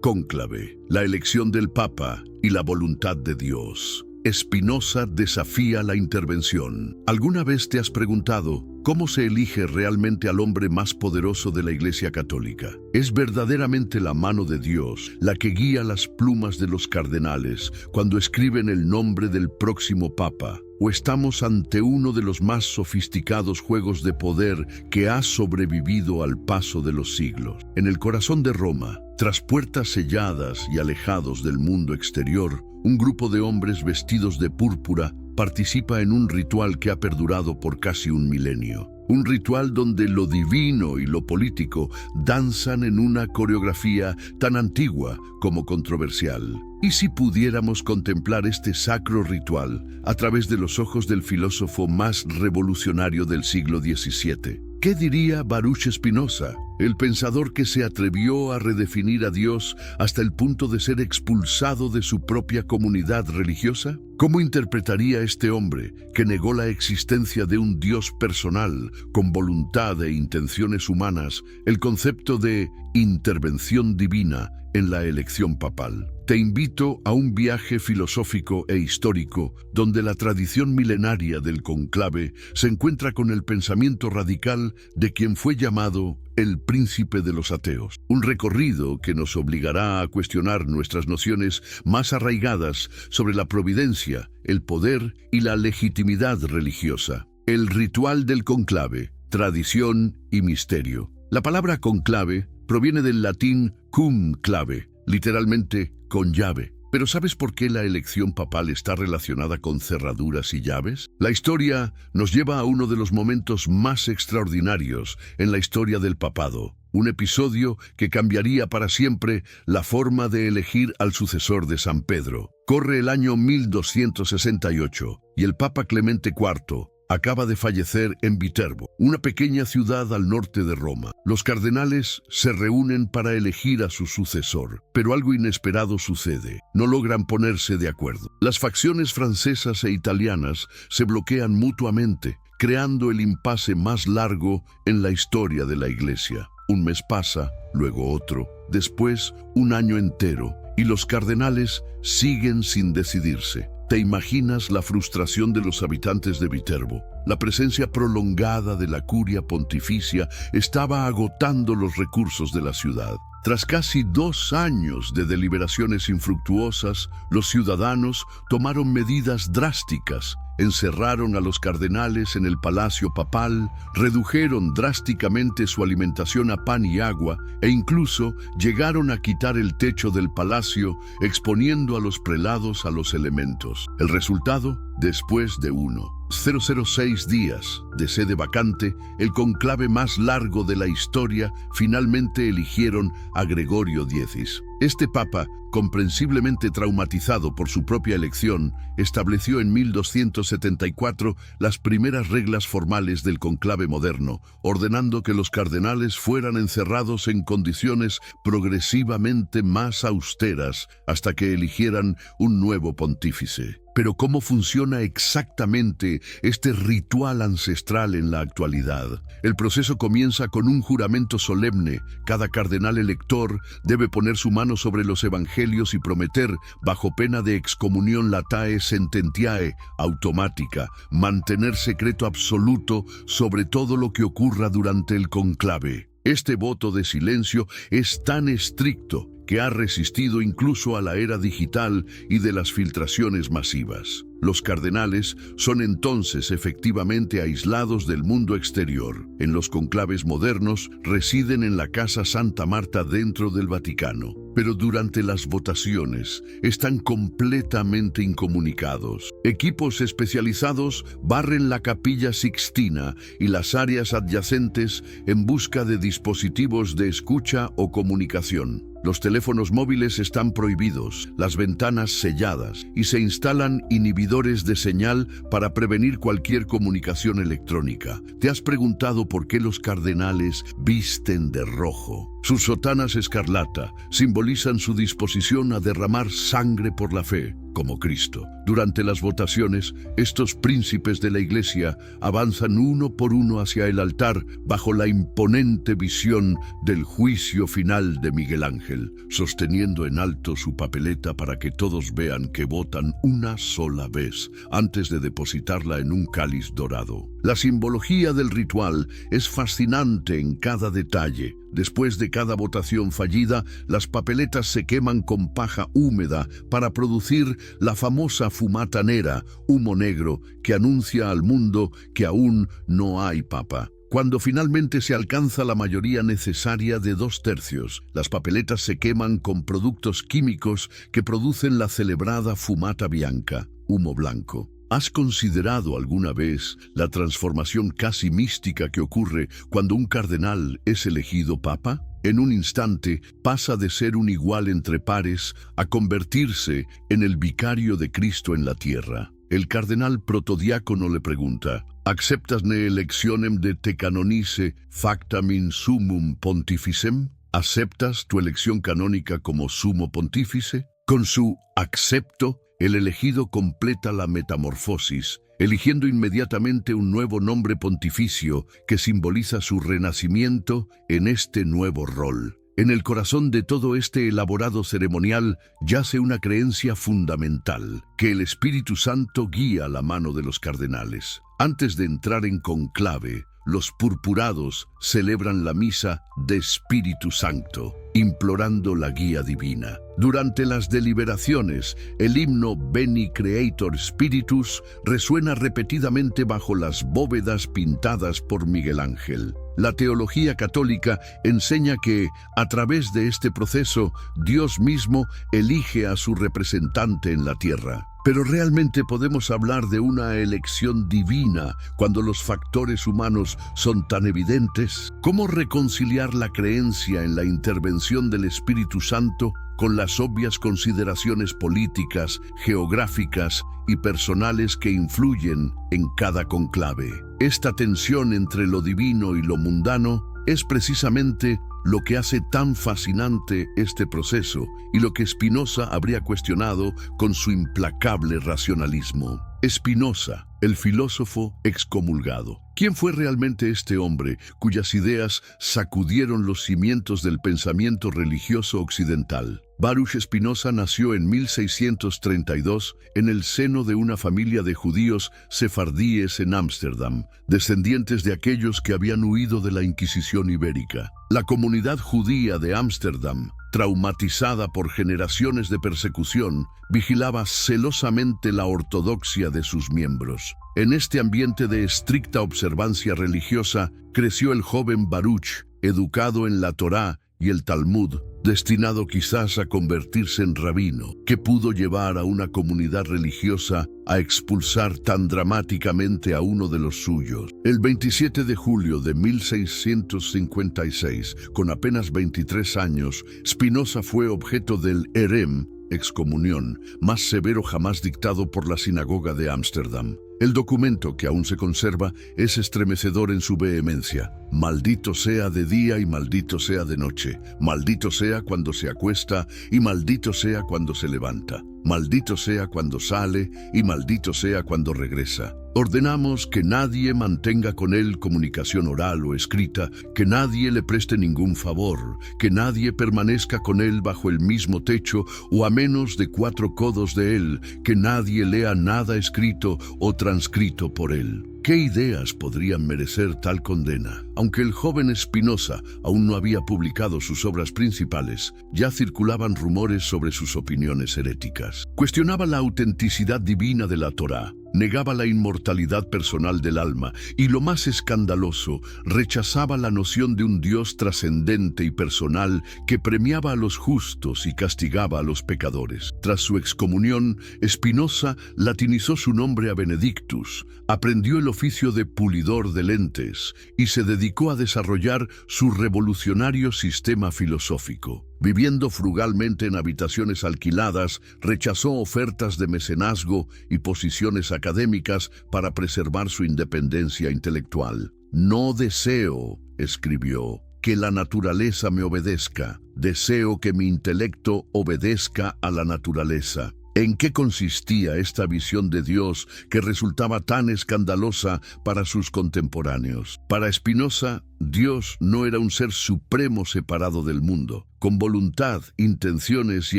Cónclave, la elección del Papa y la voluntad de Dios. Spinoza desafía la intervención. ¿Alguna vez te has preguntado cómo se elige realmente al hombre más poderoso de la Iglesia Católica? ¿Es verdaderamente la mano de Dios la que guía las plumas de los cardenales cuando escriben el nombre del próximo Papa? ¿O estamos ante uno de los más sofisticados juegos de poder que ha sobrevivido al paso de los siglos? En el corazón de Roma, tras puertas selladas y alejados del mundo exterior, un grupo de hombres vestidos de púrpura participa en un ritual que ha perdurado por casi un milenio. Un ritual donde lo divino y lo político danzan en una coreografía tan antigua como controversial. ¿Y si pudiéramos contemplar este sacro ritual a través de los ojos del filósofo más revolucionario del siglo XVII? ¿Qué diría Baruch Spinoza, el pensador que se atrevió a redefinir a Dios hasta el punto de ser expulsado de su propia comunidad religiosa? ¿Cómo interpretaría este hombre, que negó la existencia de un Dios personal, con voluntad e intenciones humanas, el concepto de intervención divina en la elección papal? Te invito a un viaje filosófico e histórico donde la tradición milenaria del conclave se encuentra con el pensamiento radical de quien fue llamado el príncipe de los ateos. Un recorrido que nos obligará a cuestionar nuestras nociones más arraigadas sobre la providencia, el poder y la legitimidad religiosa. El ritual del conclave, tradición y misterio. La palabra conclave proviene del latín cum clave, literalmente con llave. ¿Pero sabes por qué la elección papal está relacionada con cerraduras y llaves? La historia nos lleva a uno de los momentos más extraordinarios en la historia del papado, un episodio que cambiaría para siempre la forma de elegir al sucesor de San Pedro. Corre el año 1268 y el Papa Clemente IV acaba de fallecer en Viterbo, una pequeña ciudad al norte de Roma. Los cardenales se reúnen para elegir a su sucesor, pero algo inesperado sucede. No logran ponerse de acuerdo. Las facciones francesas e italianas se bloquean mutuamente, creando el impasse más largo en la historia de la Iglesia. Un mes pasa, luego otro, después un año entero, y los cardenales siguen sin decidirse. ¿Te imaginas la frustración de los habitantes de Viterbo? La presencia prolongada de la curia pontificia estaba agotando los recursos de la ciudad. Tras casi 2 años de deliberaciones infructuosas, los ciudadanos tomaron medidas drásticas. Encerraron a los cardenales en el palacio papal, redujeron drásticamente su alimentación a pan y agua e incluso llegaron a quitar el techo del palacio, exponiendo a los prelados a los elementos. El resultado, después de 1,006 días de sede vacante, el conclave más largo de la historia, finalmente eligieron a Gregorio X. Este papa, comprensiblemente traumatizado por su propia elección, estableció en 1274 las primeras reglas formales del conclave moderno, ordenando que los cardenales fueran encerrados en condiciones progresivamente más austeras hasta que eligieran un nuevo pontífice. Pero ¿cómo funciona exactamente este ritual ancestral en la actualidad? El proceso comienza con un juramento solemne. Cada cardenal elector debe poner su mano sobre los evangelios y prometer, bajo pena de excomunión latae sententiae, automática, mantener secreto absoluto sobre todo lo que ocurra durante el conclave. Este voto de silencio es tan estricto que ha resistido incluso a la era digital y de las filtraciones masivas. Los cardenales son entonces efectivamente aislados del mundo exterior. En los conclaves modernos residen en la Casa Santa Marta dentro del Vaticano, pero durante las votaciones están completamente incomunicados. Equipos especializados barren la Capilla Sixtina y las áreas adyacentes en busca de dispositivos de escucha o comunicación. Los teléfonos móviles están prohibidos, las ventanas selladas y se instalan inhibidores de señal para prevenir cualquier comunicación electrónica. ¿Te has preguntado por qué los cardenales visten de rojo? Sus sotanas escarlata simbolizan su disposición a derramar sangre por la fe. como Cristo. Durante las votaciones, estos príncipes de la Iglesia avanzan uno por uno hacia el altar bajo la imponente visión del juicio final de Miguel Ángel, sosteniendo en alto su papeleta para que todos vean que votan una sola vez antes de depositarla en un cáliz dorado. La simbología del ritual es fascinante en cada detalle. Después de cada votación fallida, las papeletas se queman con paja húmeda para producir la famosa fumata nera, humo negro, que anuncia al mundo que aún no hay papa. Cuando finalmente se alcanza la mayoría necesaria de 2/3, las papeletas se queman con productos químicos que producen la celebrada fumata bianca, humo blanco. ¿Has considerado alguna vez la transformación casi mística que ocurre cuando un cardenal es elegido papa? En un instante pasa de ser un igual entre pares a convertirse en el vicario de Cristo en la tierra. El cardenal protodiácono le pregunta: ¿Acceptas ne electionem de te canonice factam in summum pontificem? ¿Aceptas tu elección canónica como sumo pontífice? Con su acepto, el elegido completa la metamorfosis, eligiendo inmediatamente un nuevo nombre pontificio que simboliza su renacimiento en este nuevo rol. En el corazón de todo este elaborado ceremonial yace una creencia fundamental, que el Espíritu Santo guía la mano de los cardenales. Antes de entrar en conclave, los purpurados celebran la misa de Espíritu Santo, implorando la guía divina. Durante las deliberaciones, el himno Veni Creator Spiritus resuena repetidamente bajo las bóvedas pintadas por Miguel Ángel. La teología católica enseña que, a través de este proceso, Dios mismo elige a su representante en la tierra. Pero ¿realmente podemos hablar de una elección divina cuando los factores humanos son tan evidentes? ¿Cómo reconciliar la creencia en la intervención del Espíritu Santo con las obvias consideraciones políticas, geográficas y personales que influyen en cada conclave? Esta tensión entre lo divino y lo mundano es precisamente lo que hace tan fascinante este proceso y lo que Spinoza habría cuestionado con su implacable racionalismo. Spinoza, el filósofo excomulgado. ¿Quién fue realmente este hombre cuyas ideas sacudieron los cimientos del pensamiento religioso occidental? Baruch Spinoza nació en 1632 en el seno de una familia de judíos sefardíes en Ámsterdam, descendientes de aquellos que habían huido de la Inquisición ibérica. La comunidad judía de Ámsterdam, traumatizada por generaciones de persecución, vigilaba celosamente la ortodoxia de sus miembros. En este ambiente de estricta observancia religiosa creció el joven Baruch, educado en la Torá y el Talmud, destinado quizás a convertirse en rabino, que pudo llevar a una comunidad religiosa a expulsar tan dramáticamente a uno de los suyos. El 27 de julio de 1656, con apenas 23 años, Spinoza fue objeto del herem, excomunión, más severo jamás dictado por la sinagoga de Ámsterdam. El documento, que aún se conserva, es estremecedor en su vehemencia. Maldito sea de día y maldito sea de noche. Maldito sea cuando se acuesta y maldito sea cuando se levanta. Maldito sea cuando sale y maldito sea cuando regresa. Ordenamos que nadie mantenga con él comunicación oral o escrita, que nadie le preste ningún favor, que nadie permanezca con él bajo el mismo techo o a menos de 4 codos de él, que nadie lea nada escrito o transcrito por él. ¿Qué ideas podrían merecer tal condena? Aunque el joven Spinoza aún no había publicado sus obras principales, ya circulaban rumores sobre sus opiniones heréticas. Cuestionaba la autenticidad divina de la Torá, negaba la inmortalidad personal del alma y, lo más escandaloso, rechazaba la noción de un Dios trascendente y personal que premiaba a los justos y castigaba a los pecadores. Tras su excomunión, Spinoza latinizó su nombre a Benedictus, aprendió el oficio de pulidor de lentes y se dedicó a desarrollar su revolucionario sistema filosófico. Viviendo frugalmente en habitaciones alquiladas, rechazó ofertas de mecenazgo y posiciones académicas para preservar su independencia intelectual. «No deseo», escribió, «que la naturaleza me obedezca. Deseo que mi intelecto obedezca a la naturaleza». ¿En qué consistía esta visión de Dios que resultaba tan escandalosa para sus contemporáneos? Para Spinoza, Dios no era un ser supremo separado del mundo, con voluntad, intenciones y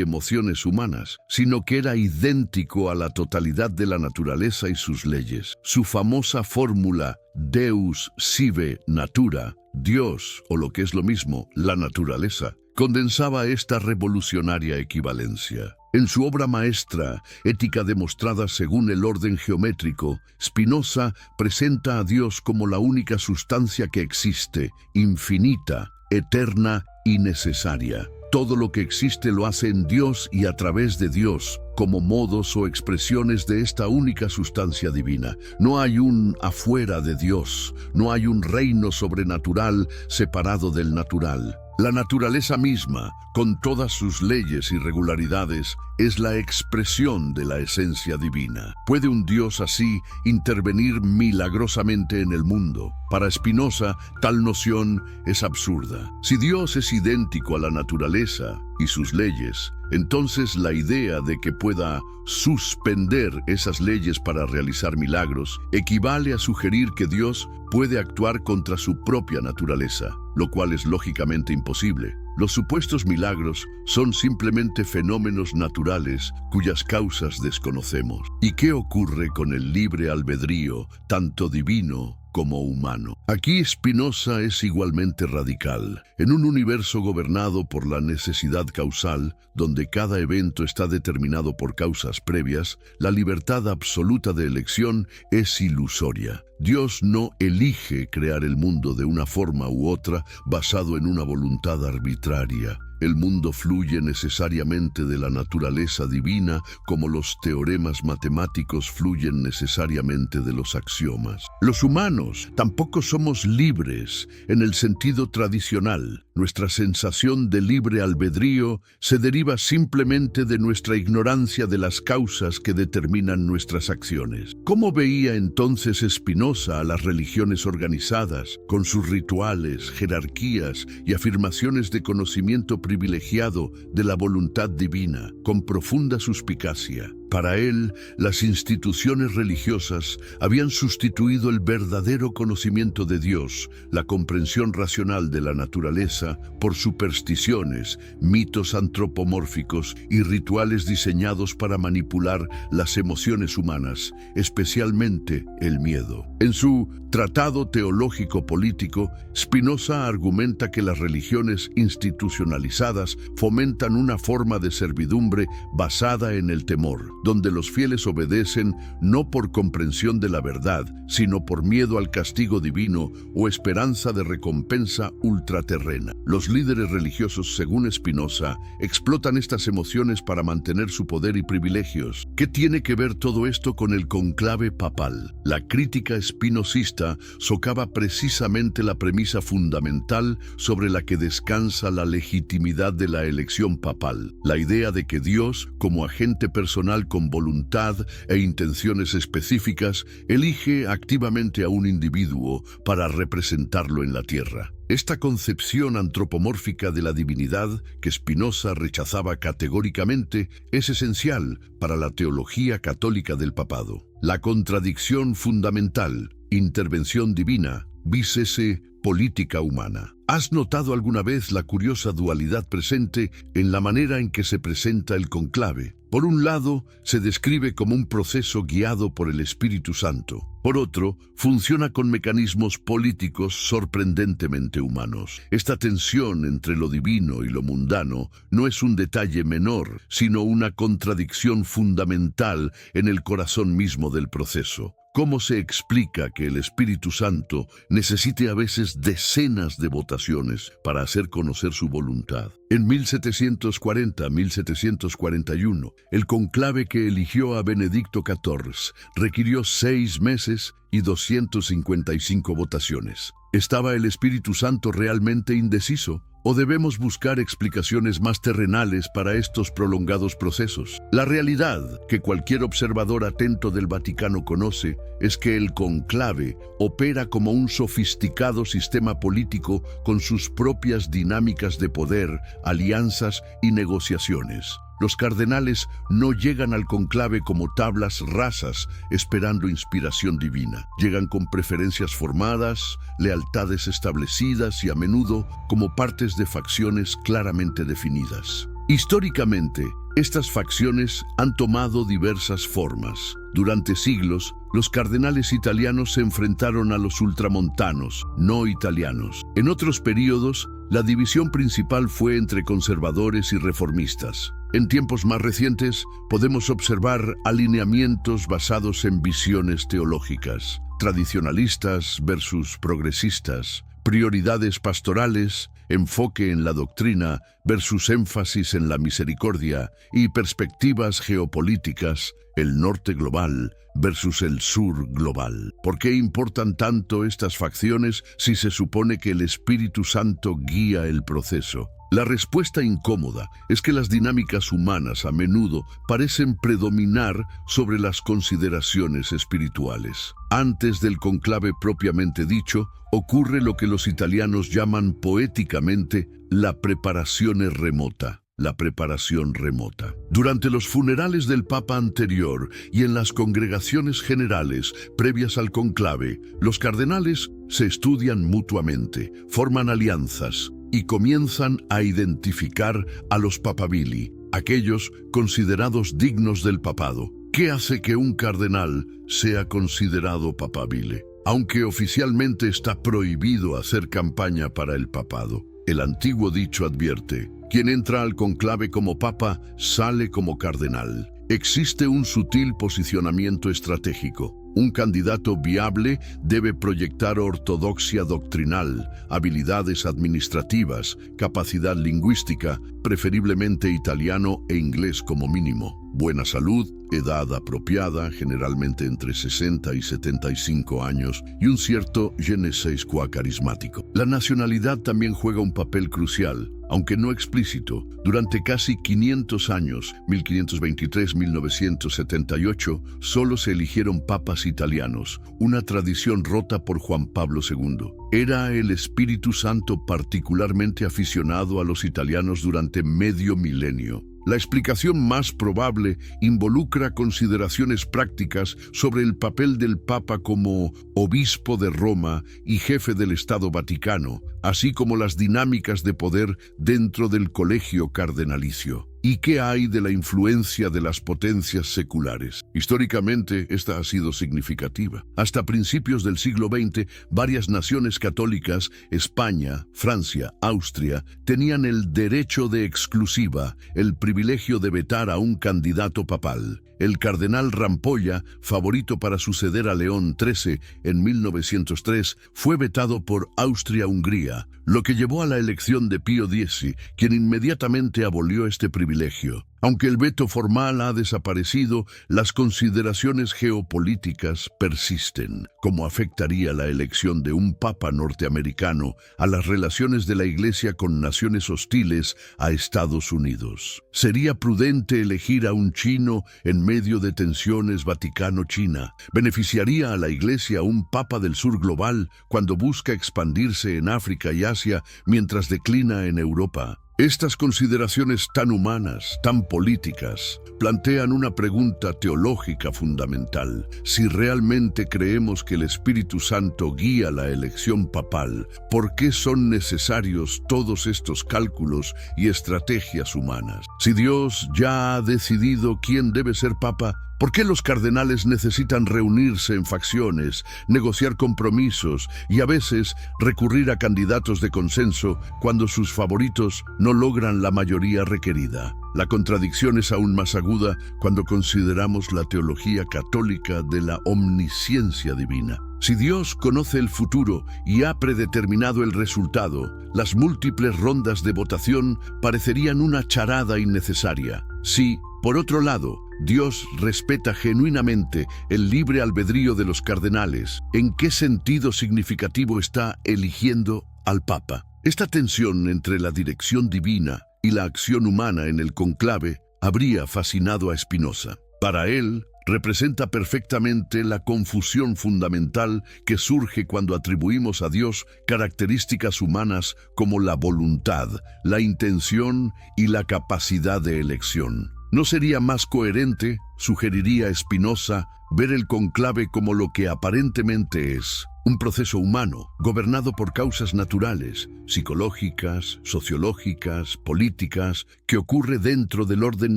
emociones humanas, sino que era idéntico a la totalidad de la naturaleza y sus leyes. Su famosa fórmula Deus sive natura, Dios, o lo que es lo mismo, la naturaleza, condensaba esta revolucionaria equivalencia. En su obra maestra, Ética demostrada según el orden geométrico, Spinoza presenta a Dios como la única sustancia que existe, infinita, eterna y necesaria. Todo lo que existe lo hace en Dios y a través de Dios, como modos o expresiones de esta única sustancia divina. No hay un afuera de Dios, no hay un reino sobrenatural separado del natural. La naturaleza misma, con todas sus leyes y regularidades, es la expresión de la esencia divina. ¿Puede un Dios así intervenir milagrosamente en el mundo? Para Spinoza, tal noción es absurda. Si Dios es idéntico a la naturaleza y sus leyes, entonces la idea de que pueda suspender esas leyes para realizar milagros equivale a sugerir que Dios puede actuar contra su propia naturaleza, lo cual es lógicamente imposible. Los supuestos milagros son simplemente fenómenos naturales cuyas causas desconocemos. ¿Y qué ocurre con el libre albedrío, tanto divino como humano? Aquí Spinoza es igualmente radical. En un universo gobernado por la necesidad causal, donde cada evento está determinado por causas previas, la libertad absoluta de elección es ilusoria. Dios no elige crear el mundo de una forma u otra basado en una voluntad arbitraria. El mundo fluye necesariamente de la naturaleza divina, como los teoremas matemáticos fluyen necesariamente de los axiomas. Los humanos tampoco somos libres en el sentido tradicional. Nuestra sensación de libre albedrío se deriva simplemente de nuestra ignorancia de las causas que determinan nuestras acciones. ¿Cómo veía entonces Spinoza a las religiones organizadas, con sus rituales, jerarquías y afirmaciones de conocimiento privilegiado de la voluntad divina, con profunda suspicacia? Para él, las instituciones religiosas habían sustituido el verdadero conocimiento de Dios, la comprensión racional de la naturaleza, por supersticiones, mitos antropomórficos y rituales diseñados para manipular las emociones humanas, especialmente el miedo. En su Tratado Teológico Político, Spinoza argumenta que las religiones institucionalizadas fomentan una forma de servidumbre basada en el temor, donde los fieles obedecen no por comprensión de la verdad, sino por miedo al castigo divino o esperanza de recompensa ultraterrena. Los líderes religiosos, según Spinoza, explotan estas emociones para mantener su poder y privilegios. ¿Qué tiene que ver todo esto con el conclave papal? La crítica espinosista socava precisamente la premisa fundamental sobre la que descansa la legitimidad de la elección papal, la idea de que Dios, como agente personal con voluntad e intenciones específicas, elige activamente a un individuo para representarlo en la tierra. Esta concepción antropomórfica de la divinidad, que Spinoza rechazaba categóricamente, es esencial para la teología católica del papado. La contradicción fundamental, intervención divina, vis esse política humana. ¿Has notado alguna vez la curiosa dualidad presente en la manera en que se presenta el conclave? Por un lado, se describe como un proceso guiado por el Espíritu Santo. Por otro, funciona con mecanismos políticos sorprendentemente humanos. Esta tensión entre lo divino y lo mundano no es un detalle menor, sino una contradicción fundamental en el corazón mismo del proceso. ¿Cómo se explica que el Espíritu Santo necesite a veces decenas de votaciones para hacer conocer su voluntad? En 1740-1741, el conclave que eligió a Benedicto XIV requirió 6 meses y 255 votaciones. ¿Estaba el Espíritu Santo realmente indeciso? ¿O debemos buscar explicaciones más terrenales para estos prolongados procesos? La realidad que cualquier observador atento del Vaticano conoce es que el conclave opera como un sofisticado sistema político con sus propias dinámicas de poder, alianzas y negociaciones. Los cardenales no llegan al conclave como tablas rasas esperando inspiración divina. Llegan con preferencias formadas, lealtades establecidas y a menudo como partes de facciones claramente definidas. Históricamente, estas facciones han tomado diversas formas. Durante siglos, los cardenales italianos se enfrentaron a los ultramontanos, no italianos. En otros períodos, la división principal fue entre conservadores y reformistas. En tiempos más recientes, podemos observar alineamientos basados en visiones teológicas, tradicionalistas versus progresistas, prioridades pastorales, enfoque en la doctrina versus énfasis en la misericordia y perspectivas geopolíticas, el norte global versus el sur global. ¿Por qué importan tanto estas facciones si se supone que el Espíritu Santo guía el proceso? La respuesta incómoda es que las dinámicas humanas a menudo parecen predominar sobre las consideraciones espirituales. Antes del conclave propiamente dicho, ocurre lo que los italianos llaman poéticamente la preparazione remota. La preparación remota. Durante los funerales del Papa anterior y en las congregaciones generales previas al conclave, los cardenales se estudian mutuamente, forman alianzas y comienzan a identificar a los papabili, aquellos considerados dignos del papado. ¿Qué hace que un cardenal sea considerado papabile? Aunque oficialmente está prohibido hacer campaña para el papado, el antiguo dicho advierte: quien entra al conclave como papa, sale como cardenal. Existe un sutil posicionamiento estratégico. Un candidato viable debe proyectar ortodoxia doctrinal, habilidades administrativas, capacidad lingüística, preferiblemente italiano e inglés como mínimo, buena salud, edad apropiada, generalmente entre 60 y 75 años, y un cierto je ne sais quoi carismático. La nacionalidad también juega un papel crucial, aunque no explícito. Durante casi 500 años, 1523-1978, solo se eligieron papas italianos, una tradición rota por Juan Pablo II. Era el Espíritu Santo particularmente aficionado a los italianos durante medio milenio. La explicación más probable involucra consideraciones prácticas sobre el papel del Papa como obispo de Roma y jefe del Estado Vaticano, así como las dinámicas de poder dentro del colegio cardenalicio. ¿Y qué hay de la influencia de las potencias seculares? Históricamente, esta ha sido significativa. Hasta principios del siglo XX, varias naciones católicas, España, Francia, Austria, tenían el derecho de exclusiva, el privilegio de vetar a un candidato papal. El cardenal Rampolla, favorito para suceder a León XIII en 1903, fue vetado por Austria-Hungría, lo que llevó a la elección de Pío X, quien inmediatamente abolió este privilegio. Aunque el veto formal ha desaparecido, las consideraciones geopolíticas persisten. ¿Cómo afectaría la elección de un papa norteamericano a las relaciones de la Iglesia con naciones hostiles a Estados Unidos? ¿Sería prudente elegir a un chino en medio de tensiones Vaticano-China? ¿Beneficiaría a la Iglesia un papa del sur global cuando busca expandirse en África y Asia mientras declina en Europa? Estas consideraciones tan humanas, tan políticas, plantean una pregunta teológica fundamental. Si realmente creemos que el Espíritu Santo guía la elección papal, ¿por qué son necesarios todos estos cálculos y estrategias humanas? Si Dios ya ha decidido quién debe ser papa, ¿por qué los cardenales necesitan reunirse en facciones, negociar compromisos y a veces recurrir a candidatos de consenso cuando sus favoritos no logran la mayoría requerida? La contradicción es aún más aguda cuando consideramos la teología católica de la omnisciencia divina. Si Dios conoce el futuro y ha predeterminado el resultado, las múltiples rondas de votación parecerían una charada innecesaria. Si, por otro lado, Dios respeta genuinamente el libre albedrío de los cardenales, ¿en qué sentido significativo está eligiendo al Papa? Esta tensión entre la dirección divina y la acción humana en el conclave habría fascinado a Spinoza. Para él, representa perfectamente la confusión fundamental que surge cuando atribuimos a Dios características humanas como la voluntad, la intención y la capacidad de elección. ¿No sería más coherente, sugeriría Spinoza, ver el conclave como lo que aparentemente es? Un proceso humano, gobernado por causas naturales, psicológicas, sociológicas, políticas, que ocurre dentro del orden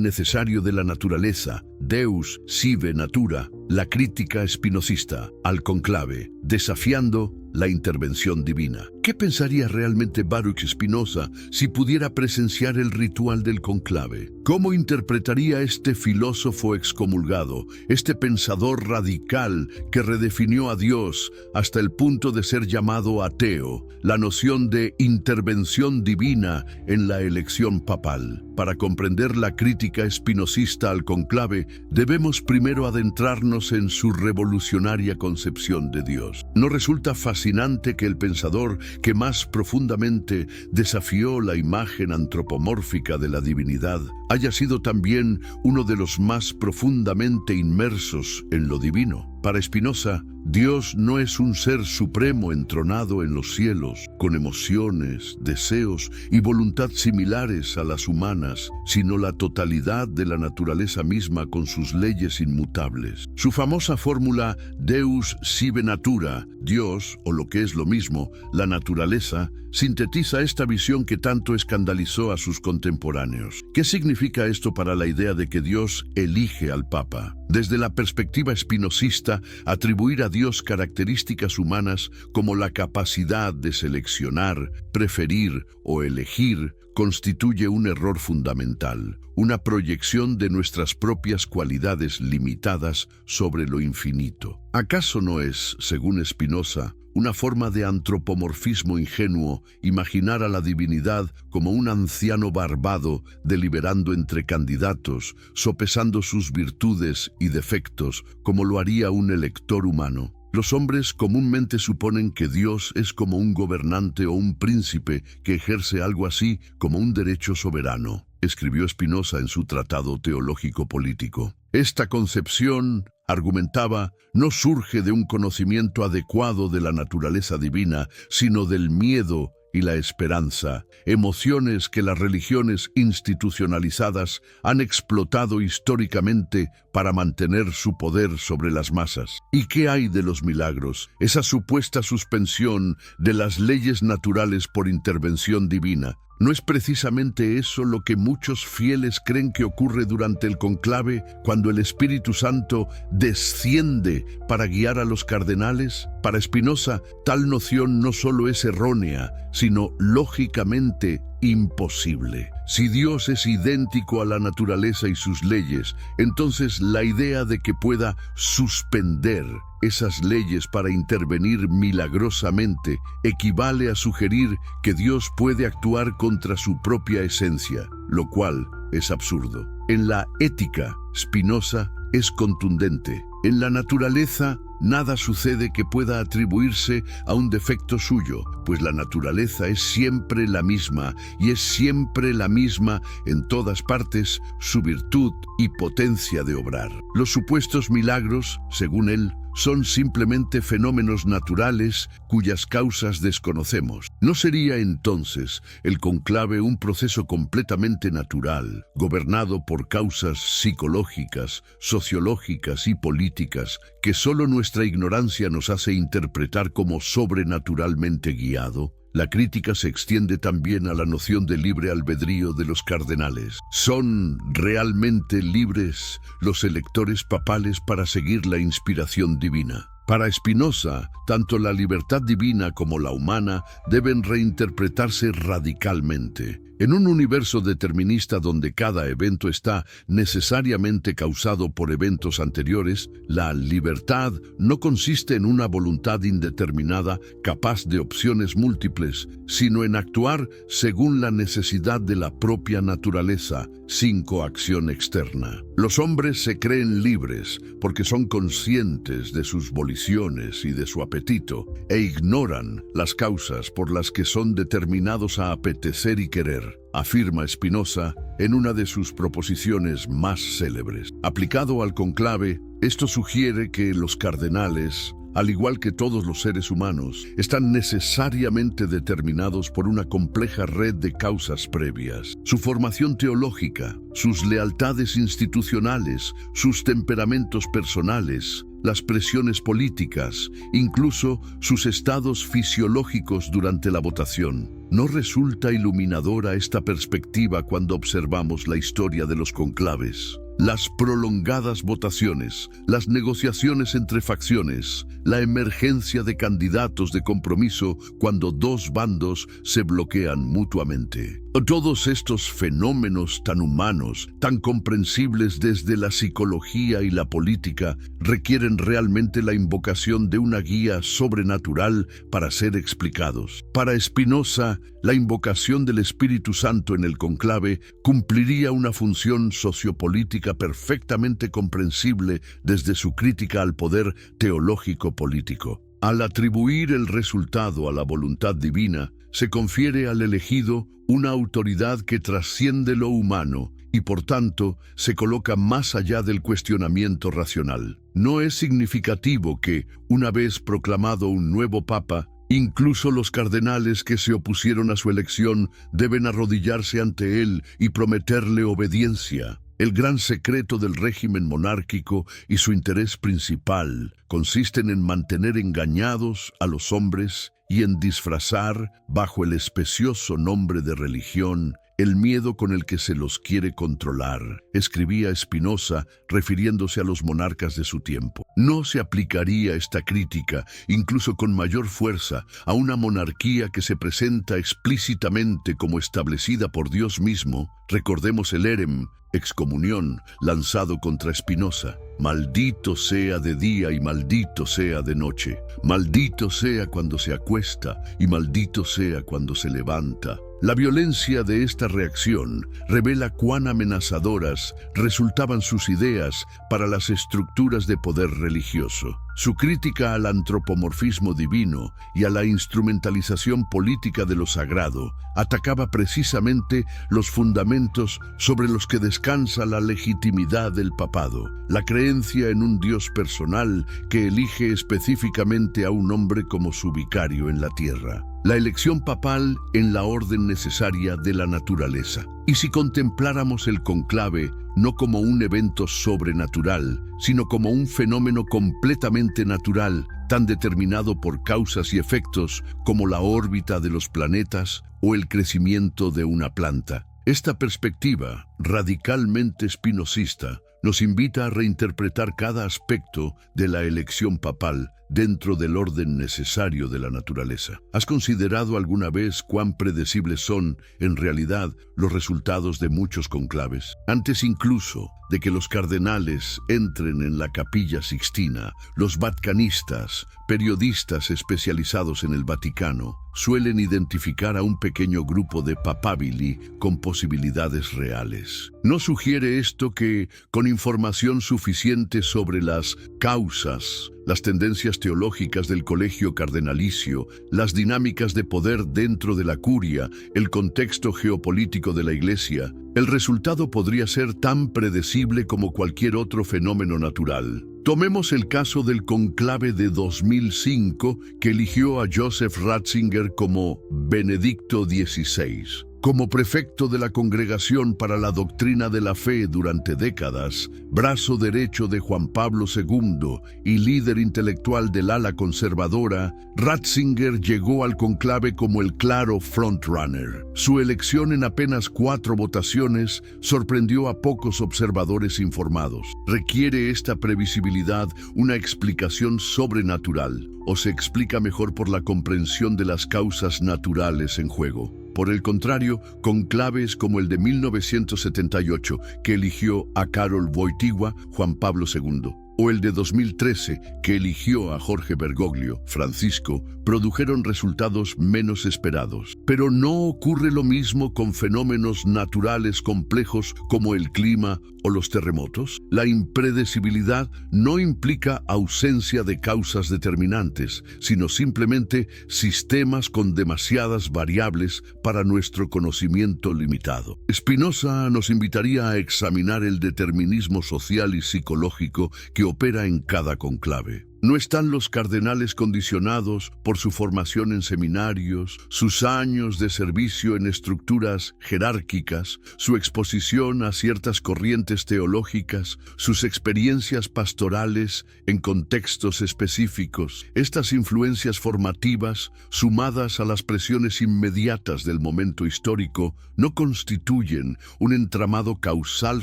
necesario de la naturaleza, Deus sive natura, la crítica espinosista al conclave, desafiando la intervención divina. ¿Qué pensaría realmente Baruch Spinoza si pudiera presenciar el ritual del conclave? ¿Cómo interpretaría este filósofo excomulgado, este pensador radical que redefinió a Dios hasta el punto de ser llamado ateo, la noción de intervención divina en la elección papal? Para comprender la crítica espinosista al conclave, debemos primero adentrarnos en su revolucionaria concepción de Dios. ¿No resulta fascinante que el pensador que más profundamente desafió la imagen antropomórfica de la divinidad haya sido también uno de los más profundamente inmersos en lo divino? Para Spinoza, Dios no es un ser supremo entronado en los cielos, con emociones, deseos y voluntad similares a las humanas, sino la totalidad de la naturaleza misma con sus leyes inmutables. Su famosa fórmula Deus sive natura, Dios, o lo que es lo mismo, la naturaleza, sintetiza esta visión que tanto escandalizó a sus contemporáneos. ¿Qué significa esto para la idea de que Dios elige al Papa? Desde la perspectiva espinosista, atribuir a Dios características humanas como la capacidad de seleccionar, preferir o elegir constituye un error fundamental, una proyección de nuestras propias cualidades limitadas sobre lo infinito. ¿Acaso no es, según Spinoza, una forma de antropomorfismo ingenuo imaginar a la divinidad como un anciano barbado deliberando entre candidatos, sopesando sus virtudes y defectos como lo haría un elector humano? Los hombres comúnmente suponen que Dios es como un gobernante o un príncipe que ejerce algo así como un derecho soberano, escribió Spinoza en su Tratado Teológico Político. Esta concepción, argumentaba, no surge de un conocimiento adecuado de la naturaleza divina, sino del miedo y la esperanza, emociones que las religiones institucionalizadas han explotado históricamente para mantener su poder sobre las masas. ¿Y qué hay de los milagros? Esa supuesta suspensión de las leyes naturales por intervención divina. ¿No es precisamente eso lo que muchos fieles creen que ocurre durante el conclave cuando el Espíritu Santo desciende para guiar a los cardenales? Para Spinoza, tal noción no solo es errónea, sino lógicamente imposible. Si Dios es idéntico a la naturaleza y sus leyes, entonces la idea de que pueda suspender esas leyes para intervenir milagrosamente equivale a sugerir que Dios puede actuar contra su propia esencia, lo cual es absurdo. En la ética, Spinoza es contundente. En la naturaleza, nada sucede que pueda atribuirse a un defecto suyo, pues la naturaleza es siempre la misma y es siempre la misma en todas partes su virtud y potencia de obrar. Los supuestos milagros, según él, son simplemente fenómenos naturales cuyas causas desconocemos. ¿No sería entonces el conclave un proceso completamente natural, gobernado por causas psicológicas, sociológicas y políticas que solo nuestra ignorancia nos hace interpretar como sobrenaturalmente guiado? La crítica se extiende también a la noción de libre albedrío de los cardenales. ¿Son realmente libres los electores papales para seguir la inspiración divina? Para Spinoza, tanto la libertad divina como la humana deben reinterpretarse radicalmente. En un universo determinista donde cada evento está necesariamente causado por eventos anteriores, la libertad no consiste en una voluntad indeterminada capaz de opciones múltiples, sino en actuar según la necesidad de la propia naturaleza, sin coacción externa. Los hombres se creen libres porque son conscientes de sus voliciones y de su apetito, e ignoran las causas por las que son determinados a apetecer y querer, afirma Spinoza en una de sus proposiciones más célebres. Aplicado al conclave, esto sugiere que los cardenales, al igual que todos los seres humanos, están necesariamente determinados por una compleja red de causas previas. Su formación teológica, sus lealtades institucionales, sus temperamentos personales, las presiones políticas, incluso sus estados fisiológicos durante la votación. ¿No resulta iluminadora esta perspectiva cuando observamos la historia de los conclaves? Las prolongadas votaciones, las negociaciones entre facciones, la emergencia de candidatos de compromiso cuando dos bandos se bloquean mutuamente. Todos estos fenómenos tan humanos, tan comprensibles desde la psicología y la política, requieren realmente la invocación de una guía sobrenatural para ser explicados. Para Spinoza, la invocación del Espíritu Santo en el conclave cumpliría una función sociopolítica perfectamente comprensible desde su crítica al poder teológico-político. Al atribuir el resultado a la voluntad divina, se confiere al elegido una autoridad que trasciende lo humano y, por tanto, se coloca más allá del cuestionamiento racional. No es significativo que, una vez proclamado un nuevo papa, incluso los cardenales que se opusieron a su elección deben arrodillarse ante él y prometerle obediencia. El gran secreto del régimen monárquico y su interés principal consisten en mantener engañados a los hombres y en disfrazar, bajo el especioso nombre de religión, el miedo con el que se los quiere controlar, escribía Spinoza refiriéndose a los monarcas de su tiempo. No se aplicaría esta crítica, incluso con mayor fuerza, a una monarquía que se presenta explícitamente como establecida por Dios mismo. Recordemos el érem, excomunión, lanzado contra Spinoza. Maldito sea de día y maldito sea de noche. Maldito sea cuando se acuesta y maldito sea cuando se levanta. La violencia de esta reacción revela cuán amenazadoras resultaban sus ideas para las estructuras de poder religioso. Su crítica al antropomorfismo divino y a la instrumentalización política de lo sagrado atacaba precisamente los fundamentos sobre los que descansa la legitimidad del papado, la creencia en un Dios personal que elige específicamente a un hombre como su vicario en la tierra. La elección papal en la orden necesaria de la naturaleza. Y si contempláramos el conclave no como un evento sobrenatural, sino como un fenómeno completamente natural, tan determinado por causas y efectos como la órbita de los planetas o el crecimiento de una planta. Esta perspectiva, radicalmente espinosista, nos invita a reinterpretar cada aspecto de la elección papal dentro del orden necesario de la naturaleza. ¿Has considerado alguna vez cuán predecibles son, en realidad, los resultados de muchos conclaves? Antes incluso de que los cardenales entren en la Capilla Sixtina, los vaticanistas, periodistas especializados en el Vaticano, suelen identificar a un pequeño grupo de papabili con posibilidades reales. ¿No sugiere esto que, con información suficiente sobre las causas, las tendencias teológicas del colegio cardenalicio, las dinámicas de poder dentro de la curia, el contexto geopolítico de la Iglesia, el resultado podría ser tan predecible como cualquier otro fenómeno natural? Tomemos el caso del conclave de 2005 que eligió a Joseph Ratzinger como Benedicto XVI. Como prefecto de la Congregación para la Doctrina de la Fe durante décadas, brazo derecho de Juan Pablo II y líder intelectual del ala conservadora, Ratzinger llegó al conclave como el claro frontrunner. Su elección en apenas 4 votaciones sorprendió a pocos observadores informados. ¿Requiere esta previsibilidad una explicación sobrenatural o se explica mejor por la comprensión de las causas naturales en juego? Por el contrario, conclaves como el de 1978, que eligió a Karol Wojtyła, Juan Pablo II, o el de 2013, que eligió a Jorge Bergoglio, Francisco, produjeron resultados menos esperados. Pero no ocurre lo mismo con fenómenos naturales complejos como el clima o los terremotos. La impredecibilidad no implica ausencia de causas determinantes, sino simplemente sistemas con demasiadas variables para nuestro conocimiento limitado. Spinoza nos invitaría a examinar el determinismo social y psicológico que opera en cada conclave. No están los cardenales condicionados por su formación en seminarios, sus años de servicio en estructuras jerárquicas, su exposición a ciertas corrientes teológicas, sus experiencias pastorales en contextos específicos. Estas influencias formativas, sumadas a las presiones inmediatas del momento histórico, no constituyen un entramado causal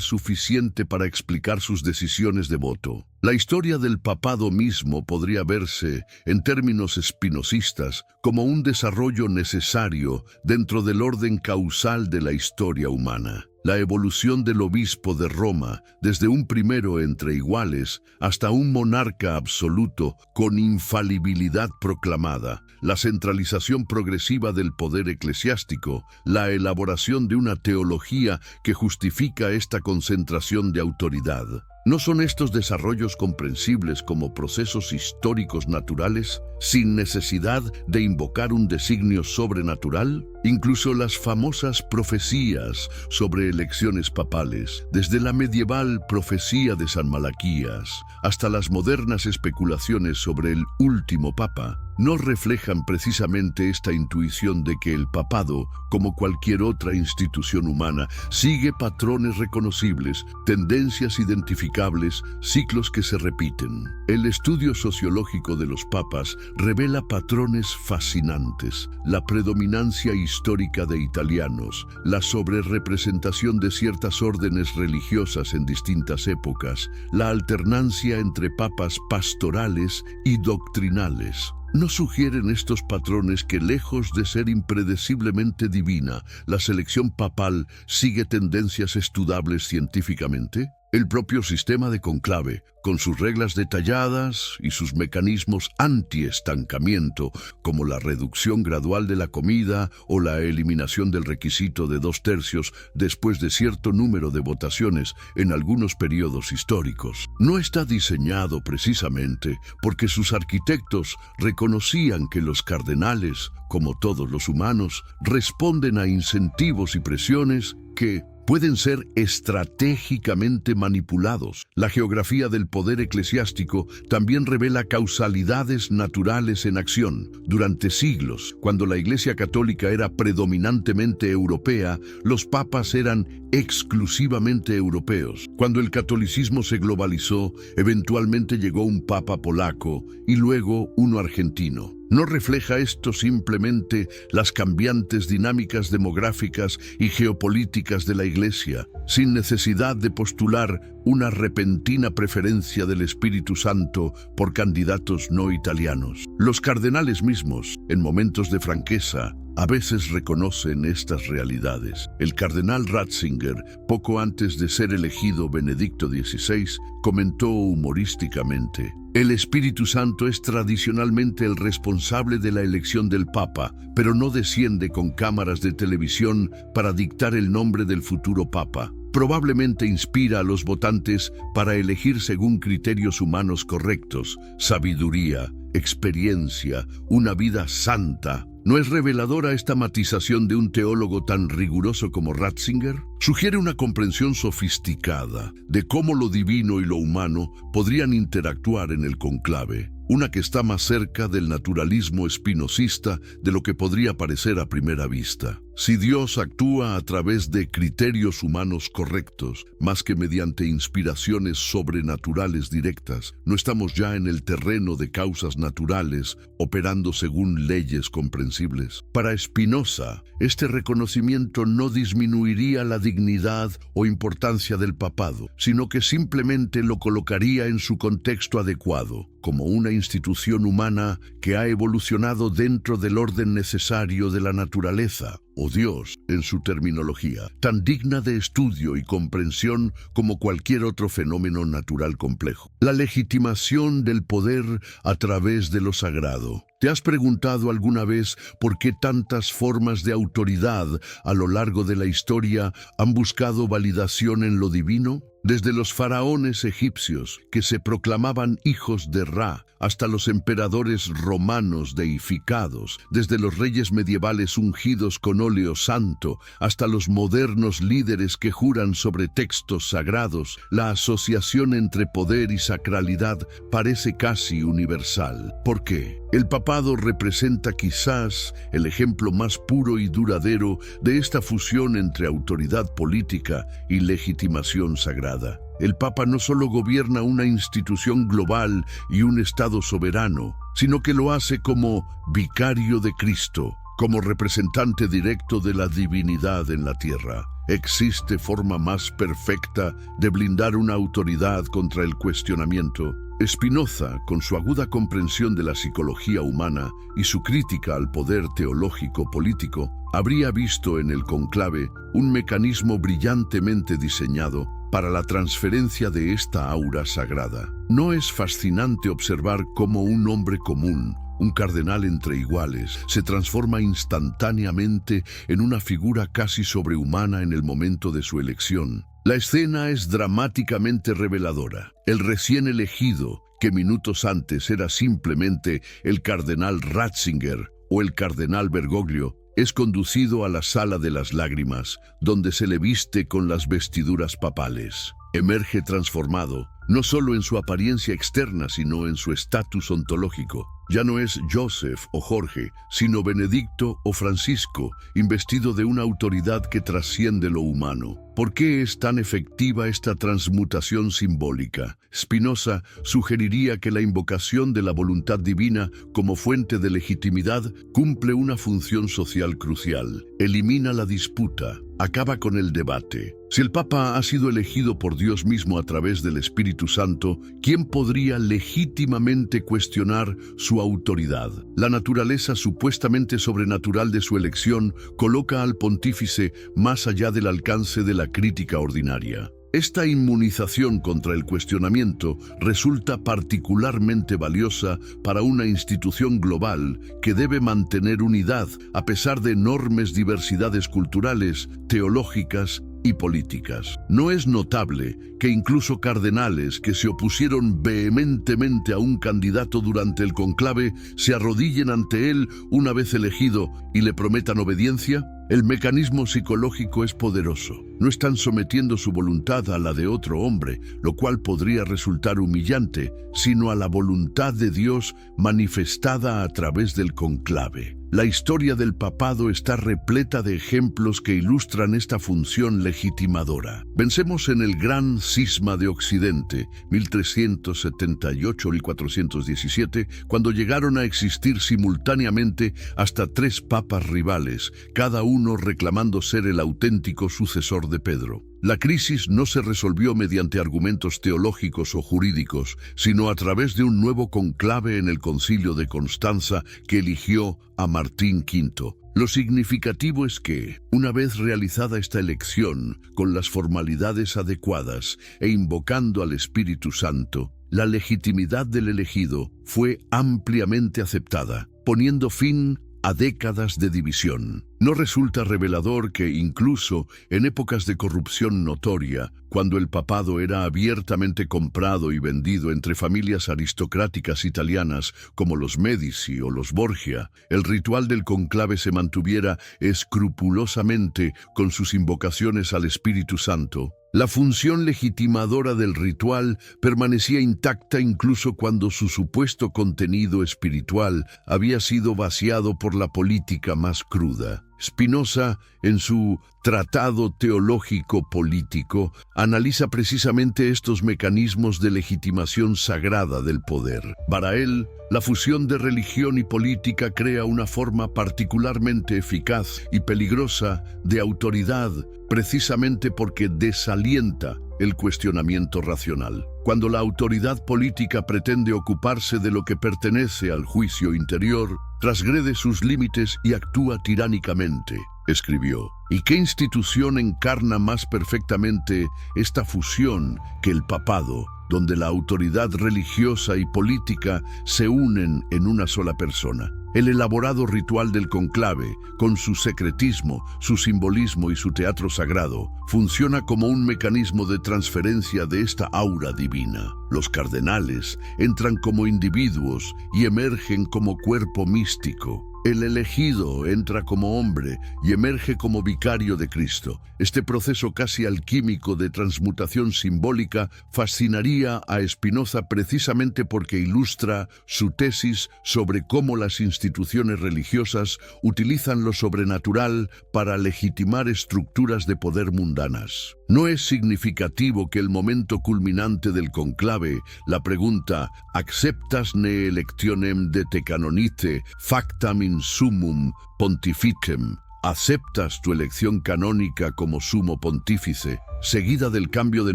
suficiente para explicar sus decisiones de voto. La historia del papado mismo podría verse, en términos espinosistas, como un desarrollo necesario dentro del orden causal de la historia humana. La evolución del obispo de Roma, desde un primero entre iguales hasta un monarca absoluto con infalibilidad proclamada, la centralización progresiva del poder eclesiástico, la elaboración de una teología que justifica esta concentración de autoridad. ¿No son estos desarrollos comprensibles como procesos históricos naturales, sin necesidad de invocar un designio sobrenatural? Incluso las famosas profecías sobre elecciones papales, desde la medieval profecía de San Malaquías hasta las modernas especulaciones sobre el último papa, no reflejan precisamente esta intuición de que el papado, como cualquier otra institución humana, sigue patrones reconocibles, tendencias identificables, ciclos que se repiten. El estudio sociológico de los papas revela patrones fascinantes: la predominancia histórica de italianos, la sobrerepresentación de ciertas órdenes religiosas en distintas épocas, la alternancia entre papas pastorales y doctrinales. ¿No sugieren estos patrones que, lejos de ser impredeciblemente divina, la selección papal sigue tendencias estudables científicamente? El propio sistema de conclave, con sus reglas detalladas y sus mecanismos anti-estancamiento, como la reducción gradual de la comida o la eliminación del requisito de 2/3 después de cierto número de votaciones en algunos periodos históricos, no está diseñado precisamente porque sus arquitectos reconocían que los cardenales, como todos los humanos, responden a incentivos y presiones que pueden ser estratégicamente manipulados. La geografía del poder eclesiástico también revela causalidades naturales en acción. Durante siglos, cuando la Iglesia Católica era predominantemente europea, los papas eran exclusivamente europeos. Cuando el catolicismo se globalizó, eventualmente llegó un papa polaco y luego uno argentino. ¿No refleja esto simplemente las cambiantes dinámicas demográficas y geopolíticas de la Iglesia, sin necesidad de postular una repentina preferencia del Espíritu Santo por candidatos no italianos? Los cardenales mismos, en momentos de franqueza, a veces reconocen estas realidades. El cardenal Ratzinger, poco antes de ser elegido Benedicto XVI, comentó humorísticamente: el Espíritu Santo es tradicionalmente el responsable de la elección del Papa, pero no desciende con cámaras de televisión para dictar el nombre del futuro Papa. Probablemente inspira a los votantes para elegir según criterios humanos correctos: sabiduría, experiencia, una vida santa. ¿No es reveladora esta matización de un teólogo tan riguroso como Ratzinger? Sugiere una comprensión sofisticada de cómo lo divino y lo humano podrían interactuar en el conclave, una que está más cerca del naturalismo espinosista de lo que podría parecer a primera vista. Si Dios actúa a través de criterios humanos correctos, más que mediante inspiraciones sobrenaturales directas, ¿no estamos ya en el terreno de causas naturales, operando según leyes comprensibles? Para Spinoza, este reconocimiento no disminuiría la dignidad o importancia del papado, sino que simplemente lo colocaría en su contexto adecuado, como una institución humana que ha evolucionado dentro del orden necesario de la naturaleza, o Dios en su terminología, tan digna de estudio y comprensión como cualquier otro fenómeno natural complejo. La legitimación del poder a través de lo sagrado. ¿Te has preguntado alguna vez por qué tantas formas de autoridad a lo largo de la historia han buscado validación en lo divino? Desde los faraones egipcios, que se proclamaban hijos de Ra, hasta los emperadores romanos deificados, desde los reyes medievales ungidos con óleo santo, hasta los modernos líderes que juran sobre textos sagrados, la asociación entre poder y sacralidad parece casi universal. ¿Por qué? El papado representa quizás el ejemplo más puro y duradero de esta fusión entre autoridad política y legitimación sagrada. El Papa no solo gobierna una institución global y un Estado soberano, sino que lo hace como vicario de Cristo, como representante directo de la divinidad en la tierra. ¿Existe forma más perfecta de blindar una autoridad contra el cuestionamiento? Spinoza, con su aguda comprensión de la psicología humana y su crítica al poder teológico-político, habría visto en el conclave un mecanismo brillantemente diseñado para la transferencia de esta aura sagrada. ¿No es fascinante observar cómo un hombre común, un cardenal entre iguales, se transforma instantáneamente en una figura casi sobrehumana en el momento de su elección? La escena es dramáticamente reveladora. El recién elegido, que minutos antes era simplemente el cardenal Ratzinger o el cardenal Bergoglio, es conducido a la sala de las lágrimas, donde se le viste con las vestiduras papales. Emerge transformado, no solo en su apariencia externa, sino en su estatus ontológico. Ya no es Joseph o Jorge, sino Benedicto o Francisco, investido de una autoridad que trasciende lo humano. ¿Por qué es tan efectiva esta transmutación simbólica? Spinoza sugeriría que la invocación de la voluntad divina como fuente de legitimidad cumple una función social crucial. Elimina la disputa, acaba con el debate. Si el Papa ha sido elegido por Dios mismo a través del Espíritu Santo, ¿quién podría legítimamente cuestionar su autoridad? La naturaleza supuestamente sobrenatural de su elección coloca al pontífice más allá del alcance de la crítica ordinaria. Esta inmunización contra el cuestionamiento resulta particularmente valiosa para una institución global que debe mantener unidad a pesar de enormes diversidades culturales, teológicas y políticas. No es notable que incluso cardenales que se opusieron vehementemente a un candidato durante el conclave se arrodillen ante él una vez elegido y le prometan obediencia. El mecanismo psicológico es poderoso. No están sometiendo su voluntad a la de otro hombre, lo cual podría resultar humillante, sino a la voluntad de Dios manifestada a través del conclave. La historia del papado está repleta de ejemplos que ilustran esta función legitimadora. Pensemos en el Gran Cisma de Occidente, 1378-1417, cuando llegaron a existir simultáneamente hasta 3 papas rivales, cada uno reclamando ser el auténtico sucesor de Pedro. La crisis no se resolvió mediante argumentos teológicos o jurídicos, sino a través de un nuevo conclave en el Concilio de Constanza que eligió a Martín V. Lo significativo es que, una vez realizada esta elección, con las formalidades adecuadas e invocando al Espíritu Santo, la legitimidad del elegido fue ampliamente aceptada, poniendo fin a décadas de división. ¿No resulta revelador que incluso en épocas de corrupción notoria, cuando el papado era abiertamente comprado y vendido entre familias aristocráticas italianas como los Medici o los Borgia, el ritual del conclave se mantuviera escrupulosamente con sus invocaciones al Espíritu Santo? La función legitimadora del ritual permanecía intacta incluso cuando su supuesto contenido espiritual había sido vaciado por la política más cruda. Spinoza, en su Tratado Teológico Político, analiza precisamente estos mecanismos de legitimación sagrada del poder. Para él, la fusión de religión y política crea una forma particularmente eficaz y peligrosa de autoridad, precisamente porque desalienta el cuestionamiento racional. Cuando la autoridad política pretende ocuparse de lo que pertenece al juicio interior, transgrede sus límites y actúa tiránicamente, escribió. ¿Y qué institución encarna más perfectamente esta fusión que el papado, donde la autoridad religiosa y política se unen en una sola persona? El elaborado ritual del conclave, con su secretismo, su simbolismo y su teatro sagrado, funciona como un mecanismo de transferencia de esta aura divina. Los cardenales entran como individuos y emergen como cuerpo místico. El elegido entra como hombre y emerge como vicario de Cristo. Este proceso casi alquímico de transmutación simbólica fascinaría a Spinoza precisamente porque ilustra su tesis sobre cómo las instituciones religiosas utilizan lo sobrenatural para legitimar estructuras de poder mundanas. No es significativo que el momento culminante del conclave, la pregunta «¿Acceptas ne electionem de te canonice factam in summum pontificem?» ¿Aceptas tu elección canónica como sumo pontífice? Seguida del cambio de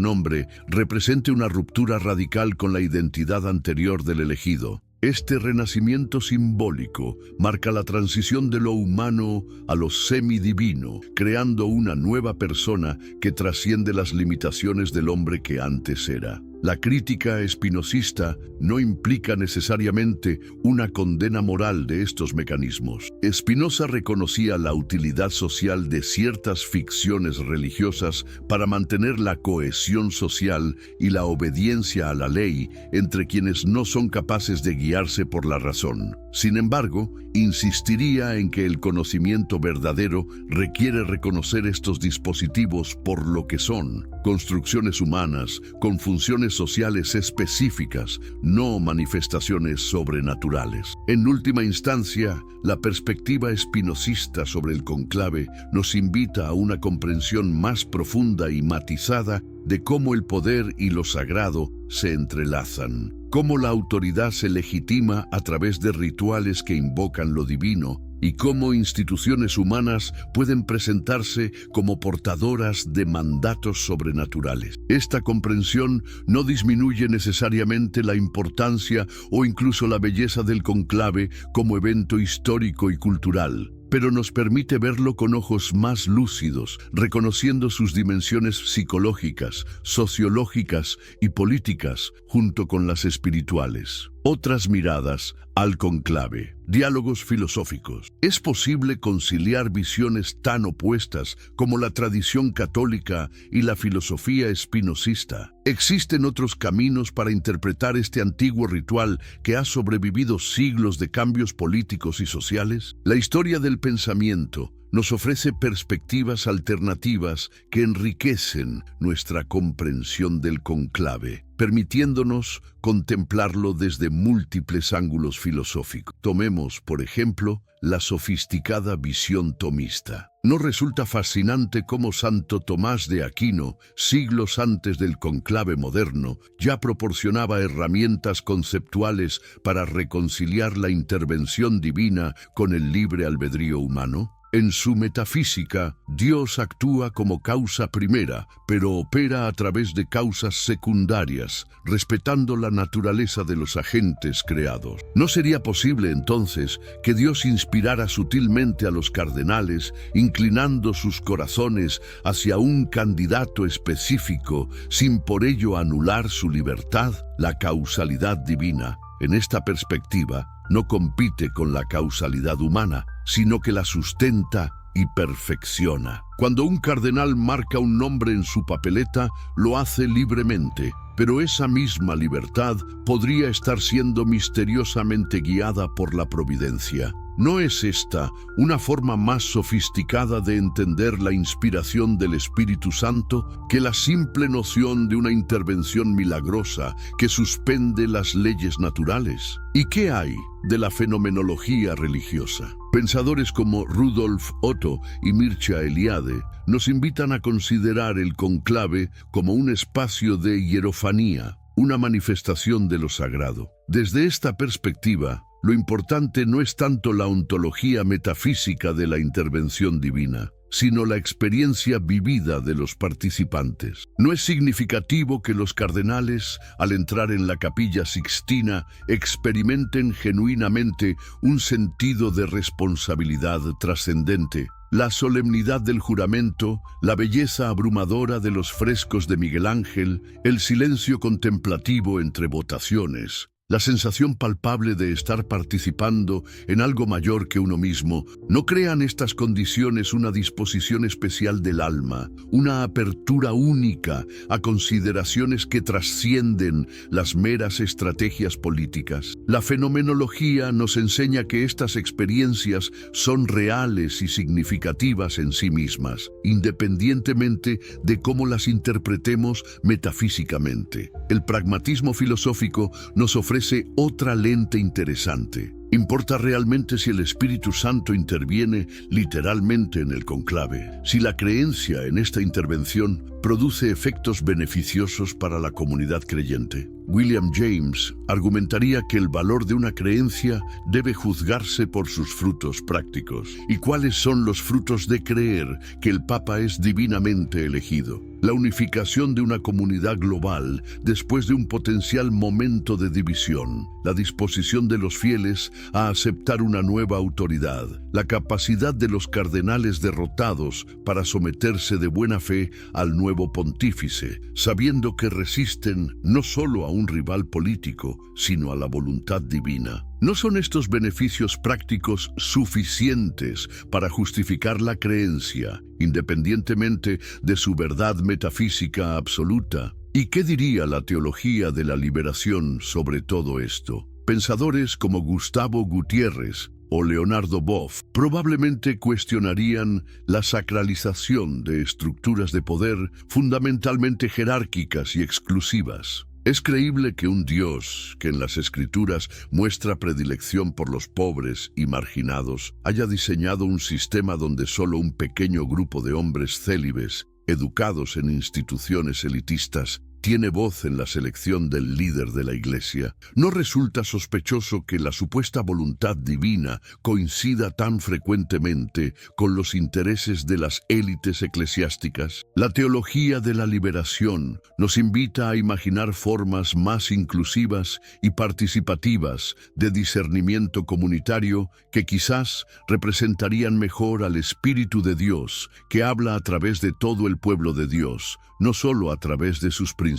nombre, represente una ruptura radical con la identidad anterior del elegido. Este renacimiento simbólico marca la transición de lo humano a lo semidivino, creando una nueva persona que trasciende las limitaciones del hombre que antes era. La crítica espinosista no implica necesariamente una condena moral de estos mecanismos. Spinoza reconocía la utilidad social de ciertas ficciones religiosas para mantener la cohesión social y la obediencia a la ley entre quienes no son capaces de guiarse por la razón. Sin embargo, insistiría en que el conocimiento verdadero requiere reconocer estos dispositivos por lo que son, construcciones humanas con funciones sociales específicas, no manifestaciones sobrenaturales. En última instancia, la perspectiva espinosista sobre el conclave nos invita a una comprensión más profunda y matizada de cómo el poder y lo sagrado se entrelazan, cómo la autoridad se legitima a través de rituales que invocan lo divino, y cómo instituciones humanas pueden presentarse como portadoras de mandatos sobrenaturales. Esta comprensión no disminuye necesariamente la importancia o incluso la belleza del conclave como evento histórico y cultural, pero nos permite verlo con ojos más lúcidos, reconociendo sus dimensiones psicológicas, sociológicas y políticas, junto con las espirituales. Otras miradas al conclave. Diálogos filosóficos. ¿Es posible conciliar visiones tan opuestas como la tradición católica y la filosofía espinosista? ¿Existen otros caminos para interpretar este antiguo ritual que ha sobrevivido siglos de cambios políticos y sociales? La historia del pensamiento nos ofrece perspectivas alternativas que enriquecen nuestra comprensión del conclave, permitiéndonos contemplarlo desde múltiples ángulos filosóficos. Tomemos, por ejemplo, la sofisticada visión tomista. ¿No resulta fascinante cómo Santo Tomás de Aquino, siglos antes del conclave moderno, ya proporcionaba herramientas conceptuales para reconciliar la intervención divina con el libre albedrío humano? En su metafísica, Dios actúa como causa primera, pero opera a través de causas secundarias, respetando la naturaleza de los agentes creados. ¿No sería posible entonces que Dios inspirara sutilmente a los cardenales, inclinando sus corazones hacia un candidato específico, sin por ello anular su libertad? La causalidad divina, en esta perspectiva, no compite con la causalidad humana, sino que la sustenta y perfecciona. Cuando un cardenal marca un nombre en su papeleta, lo hace libremente, pero esa misma libertad podría estar siendo misteriosamente guiada por la providencia. ¿No es esta una forma más sofisticada de entender la inspiración del Espíritu Santo que la simple noción de una intervención milagrosa que suspende las leyes naturales? ¿Y qué hay de la fenomenología religiosa? Pensadores como Rudolf Otto y Mircea Eliade nos invitan a considerar el conclave como un espacio de hierofanía, una manifestación de lo sagrado. Desde esta perspectiva, lo importante no es tanto la ontología metafísica de la intervención divina, sino la experiencia vivida de los participantes. No es significativo que los cardenales, al entrar en la Capilla Sixtina, experimenten genuinamente un sentido de responsabilidad trascendente. La solemnidad del juramento, la belleza abrumadora de los frescos de Miguel Ángel, el silencio contemplativo entre votaciones, la sensación palpable de estar participando en algo mayor que uno mismo. ¿No crean estas condiciones una disposición especial del alma, una apertura única a consideraciones que trascienden las meras estrategias políticas? La fenomenología nos enseña que estas experiencias son reales y significativas en sí mismas, independientemente de cómo las interpretemos metafísicamente. El pragmatismo filosófico nos ofrece otra lente interesante. ¿Importa realmente si el Espíritu Santo interviene literalmente en el conclave? Si la creencia en esta intervención produce efectos beneficiosos para la comunidad creyente. William James argumentaría que el valor de una creencia debe juzgarse por sus frutos prácticos. ¿Y cuáles son los frutos de creer que el Papa es divinamente elegido? La unificación de una comunidad global después de un potencial momento de división, la disposición de los fieles a aceptar una nueva autoridad, la capacidad de los cardenales derrotados para someterse de buena fe al nuevo pontífice, sabiendo que resisten no solo a un rival político, sino a la voluntad divina. ¿No son estos beneficios prácticos suficientes para justificar la creencia, independientemente de su verdad metafísica absoluta? ¿Y qué diría la teología de la liberación sobre todo esto? Pensadores como Gustavo Gutiérrez o Leonardo Boff probablemente cuestionarían la sacralización de estructuras de poder fundamentalmente jerárquicas y exclusivas. ¿Es creíble que un Dios, que en las Escrituras muestra predilección por los pobres y marginados, haya diseñado un sistema donde solo un pequeño grupo de hombres célibes, educados en instituciones elitistas, tiene voz en la selección del líder de la Iglesia? ¿No resulta sospechoso que la supuesta voluntad divina coincida tan frecuentemente con los intereses de las élites eclesiásticas? La teología de la liberación nos invita a imaginar formas más inclusivas y participativas de discernimiento comunitario que quizás representarían mejor al Espíritu de Dios, que habla a través de todo el pueblo de Dios, no solo a través de sus príncipes.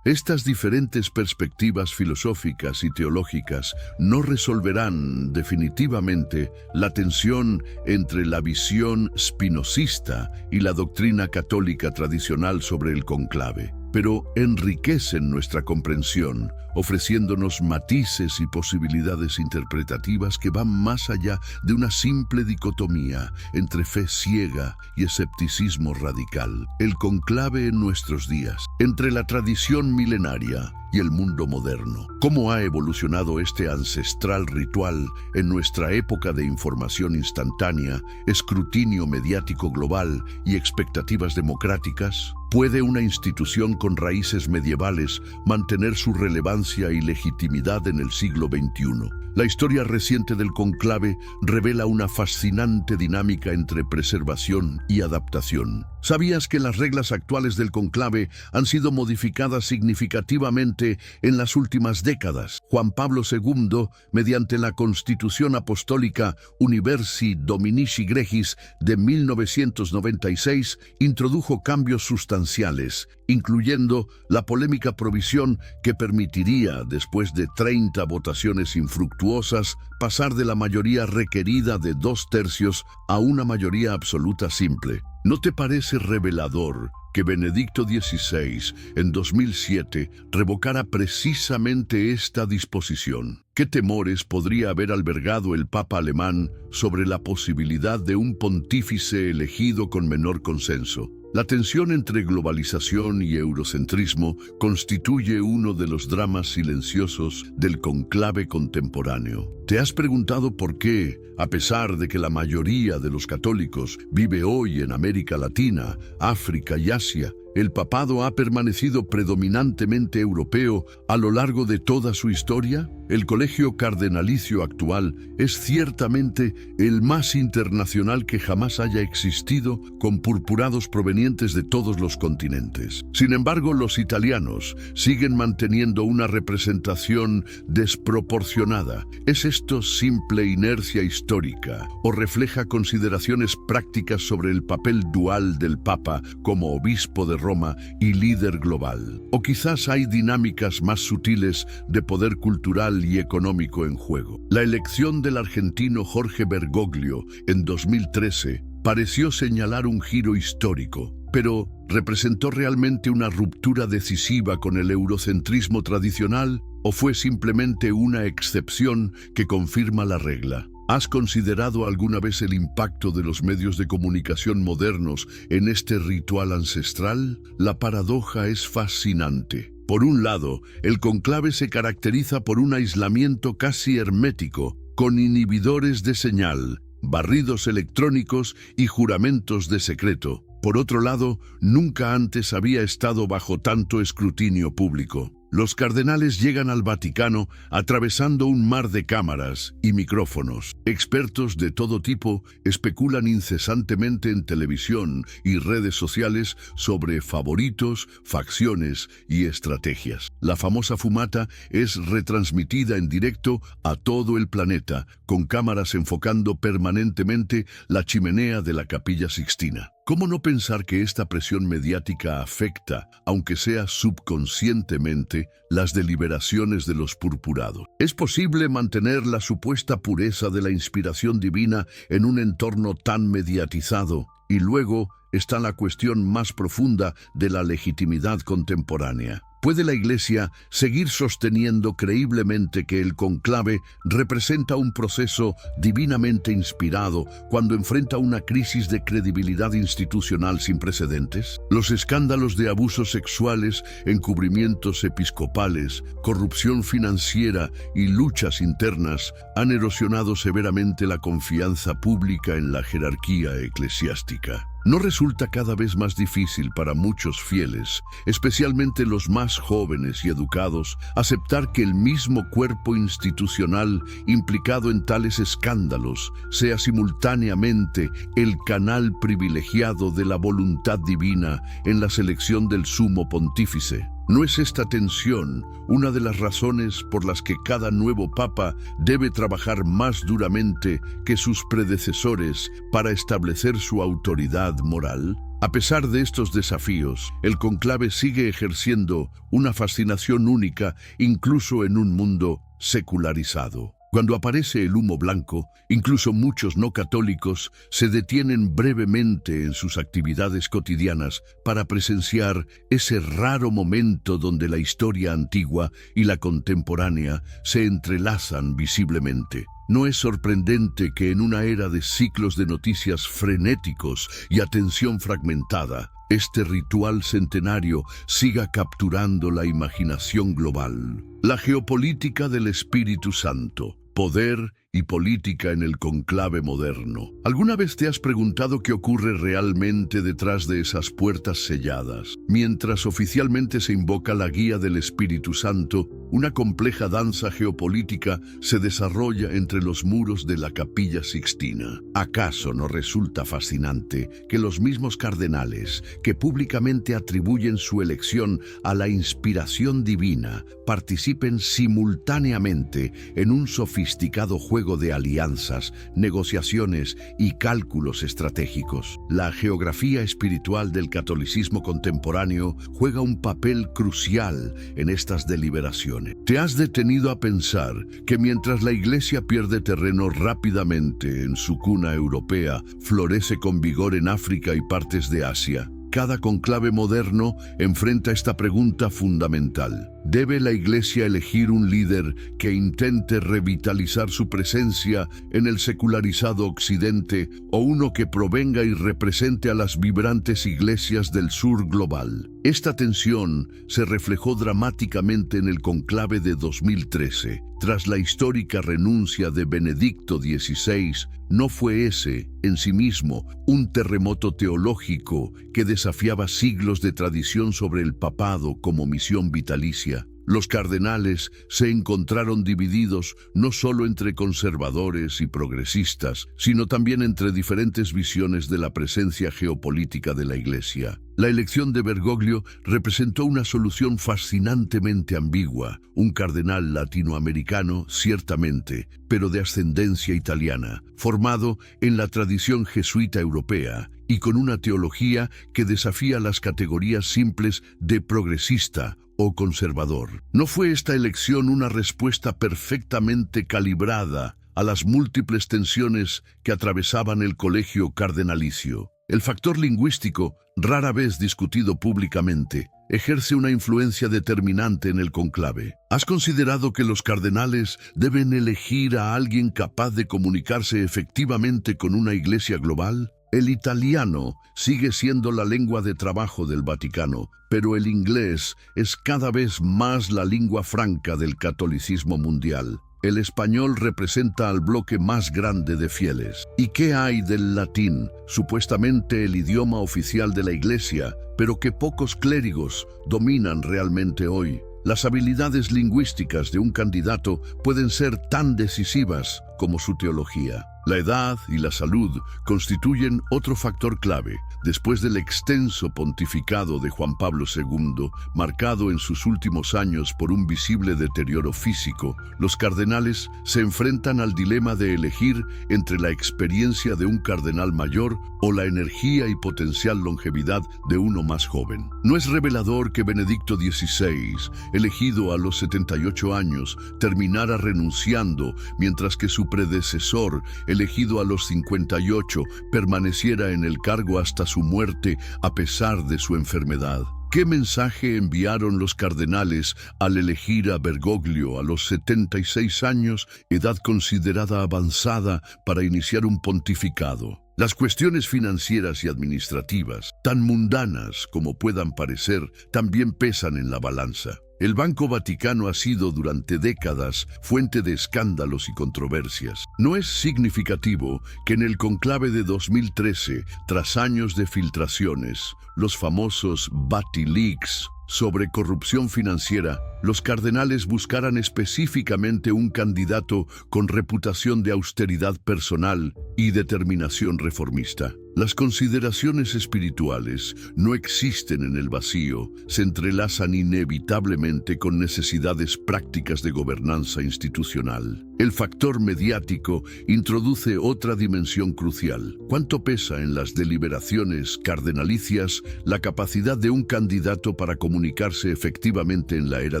Estas diferentes perspectivas filosóficas y teológicas no resolverán definitivamente la tensión entre la visión spinozista y la doctrina católica tradicional sobre el conclave, pero enriquecen nuestra comprensión, ofreciéndonos matices y posibilidades interpretativas que van más allá de una simple dicotomía entre fe ciega y escepticismo radical. El conclave en nuestros días, entre la tradición milenaria y el mundo moderno. ¿Cómo ha evolucionado este ancestral ritual en nuestra época de información instantánea, escrutinio mediático global y expectativas democráticas? ¿Puede una institución con raíces medievales mantener su relevancia y legitimidad en el siglo XXI? La historia reciente del conclave revela una fascinante dinámica entre preservación y adaptación. ¿Sabías que las reglas actuales del conclave han sido modificadas significativamente en las últimas décadas? Juan Pablo II, mediante la Constitución Apostólica Universi Dominici Gregis de 1996, introdujo cambios sustanciales, incluyendo la polémica provisión que permitiría, después de 30 votaciones infructuosas, pasar de la mayoría requerida de 2/3 a una mayoría absoluta simple. ¿No te parece revelador que Benedicto XVI, en 2007, revocara precisamente esta disposición? ¿Qué temores podría haber albergado el Papa alemán sobre la posibilidad de un pontífice elegido con menor consenso? La tensión entre globalización y eurocentrismo constituye uno de los dramas silenciosos del conclave contemporáneo. ¿Te has preguntado por qué, a pesar de que la mayoría de los católicos vive hoy en América Latina, África y Asia, el papado ha permanecido predominantemente europeo a lo largo de toda su historia? El colegio cardenalicio actual es ciertamente el más internacional que jamás haya existido, con purpurados provenientes de todos los continentes. Sin embargo, los italianos siguen manteniendo una representación desproporcionada. ¿Es esto simple inercia histórica o refleja consideraciones prácticas sobre el papel dual del Papa como obispo de Roma Roma y líder global. O quizás hay dinámicas más sutiles de poder cultural y económico en juego. La elección del argentino Jorge Bergoglio en 2013 pareció señalar un giro histórico, pero ¿representó realmente una ruptura decisiva con el eurocentrismo tradicional o fue simplemente una excepción que confirma la regla? ¿Has considerado alguna vez el impacto de los medios de comunicación modernos en este ritual ancestral? La paradoja es fascinante. Por un lado, el conclave se caracteriza por un aislamiento casi hermético, con inhibidores de señal, barridos electrónicos y juramentos de secreto. Por otro lado, nunca antes había estado bajo tanto escrutinio público. Los cardenales llegan al Vaticano atravesando un mar de cámaras y micrófonos. Expertos de todo tipo especulan incesantemente en televisión y redes sociales sobre favoritos, facciones y estrategias. La famosa fumata es retransmitida en directo a todo el planeta, con cámaras enfocando permanentemente la chimenea de la Capilla Sixtina. ¿Cómo no pensar que esta presión mediática afecta, aunque sea subconscientemente, las deliberaciones de los purpurados? ¿Es posible mantener la supuesta pureza de la inspiración divina en un entorno tan mediatizado? Y luego está la cuestión más profunda de la legitimidad contemporánea. ¿Puede la Iglesia seguir sosteniendo creíblemente que el conclave representa un proceso divinamente inspirado cuando enfrenta una crisis de credibilidad institucional sin precedentes? Los escándalos de abusos sexuales, encubrimientos episcopales, corrupción financiera y luchas internas han erosionado severamente la confianza pública en la jerarquía eclesiástica. ¿No resulta cada vez más difícil para muchos fieles, especialmente los más jóvenes y educados, aceptar que el mismo cuerpo institucional implicado en tales escándalos sea simultáneamente el canal privilegiado de la voluntad divina en la selección del sumo pontífice? ¿No es esta tensión una de las razones por las que cada nuevo papa debe trabajar más duramente que sus predecesores para establecer su autoridad moral? A pesar de estos desafíos, el conclave sigue ejerciendo una fascinación única incluso en un mundo secularizado. Cuando aparece el humo blanco, incluso muchos no católicos se detienen brevemente en sus actividades cotidianas para presenciar ese raro momento donde la historia antigua y la contemporánea se entrelazan visiblemente. No es sorprendente que en una era de ciclos de noticias frenéticos y atención fragmentada, este ritual centenario siga capturando la imaginación global. La geopolítica del Espíritu Santo, poder y política en el conclave moderno. ¿Alguna vez te has preguntado qué ocurre realmente detrás de esas puertas selladas? Mientras oficialmente se invoca la guía del Espíritu Santo, una compleja danza geopolítica se desarrolla entre los muros de la Capilla Sixtina. ¿Acaso no resulta fascinante que los mismos cardenales que públicamente atribuyen su elección a la inspiración divina participen simultáneamente en un sofisticado juego de alianzas, negociaciones y cálculos estratégicos? La geografía espiritual del catolicismo contemporáneo juega un papel crucial en estas deliberaciones. ¿Te has detenido a pensar que mientras la Iglesia pierde terreno rápidamente en su cuna europea, florece con vigor en África y partes de Asia? Cada conclave moderno enfrenta esta pregunta fundamental. ¿Debe la Iglesia elegir un líder que intente revitalizar su presencia en el secularizado Occidente o uno que provenga y represente a las vibrantes iglesias del sur global? Esta tensión se reflejó dramáticamente en el conclave de 2013. Tras la histórica renuncia de Benedicto XVI, no fue ese, en sí mismo, un terremoto teológico que desafiaba siglos de tradición sobre el papado como misión vitalicia. Los cardenales se encontraron divididos no solo entre conservadores y progresistas, sino también entre diferentes visiones de la presencia geopolítica de la Iglesia. La elección de Bergoglio representó una solución fascinantemente ambigua, un cardenal latinoamericano, ciertamente, pero de ascendencia italiana, formado en la tradición jesuita europea, y con una teología que desafía las categorías simples de progresista o conservador. ¿No fue esta elección una respuesta perfectamente calibrada a las múltiples tensiones que atravesaban el colegio cardenalicio? El factor lingüístico, rara vez discutido públicamente, ejerce una influencia determinante en el conclave. ¿Has considerado que los cardenales deben elegir a alguien capaz de comunicarse efectivamente con una iglesia global? El italiano sigue siendo la lengua de trabajo del Vaticano, pero el inglés es cada vez más la lengua franca del catolicismo mundial. El español representa al bloque más grande de fieles. ¿Y qué hay del latín, supuestamente el idioma oficial de la Iglesia, pero que pocos clérigos dominan realmente hoy? Las habilidades lingüísticas de un candidato pueden ser tan decisivas como su teología. La edad y la salud constituyen otro factor clave. Después del extenso pontificado de Juan Pablo II, marcado en sus últimos años por un visible deterioro físico, los cardenales se enfrentan al dilema de elegir entre la experiencia de un cardenal mayor o la energía y potencial longevidad de uno más joven. ¿No es revelador que Benedicto XVI, elegido a los 78 años, terminara renunciando, mientras que su predecesor, elegido a los 58, permaneciera en el cargo hasta su muerte a pesar de su enfermedad? ¿Qué mensaje enviaron los cardenales al elegir a Bergoglio a los 76 años, edad considerada avanzada para iniciar un pontificado? Las cuestiones financieras y administrativas, tan mundanas como puedan parecer, también pesan en la balanza. El Banco Vaticano ha sido durante décadas fuente de escándalos y controversias. No es significativo que en el conclave de 2013, tras años de filtraciones, los famosos Batileaks sobre corrupción financiera, los cardenales buscaran específicamente un candidato con reputación de austeridad personal y determinación reformista. Las consideraciones espirituales no existen en el vacío, se entrelazan inevitablemente con necesidades prácticas de gobernanza institucional. El factor mediático introduce otra dimensión crucial. ¿Cuánto pesa en las deliberaciones cardenalicias la capacidad de un candidato para comunicarse efectivamente en la era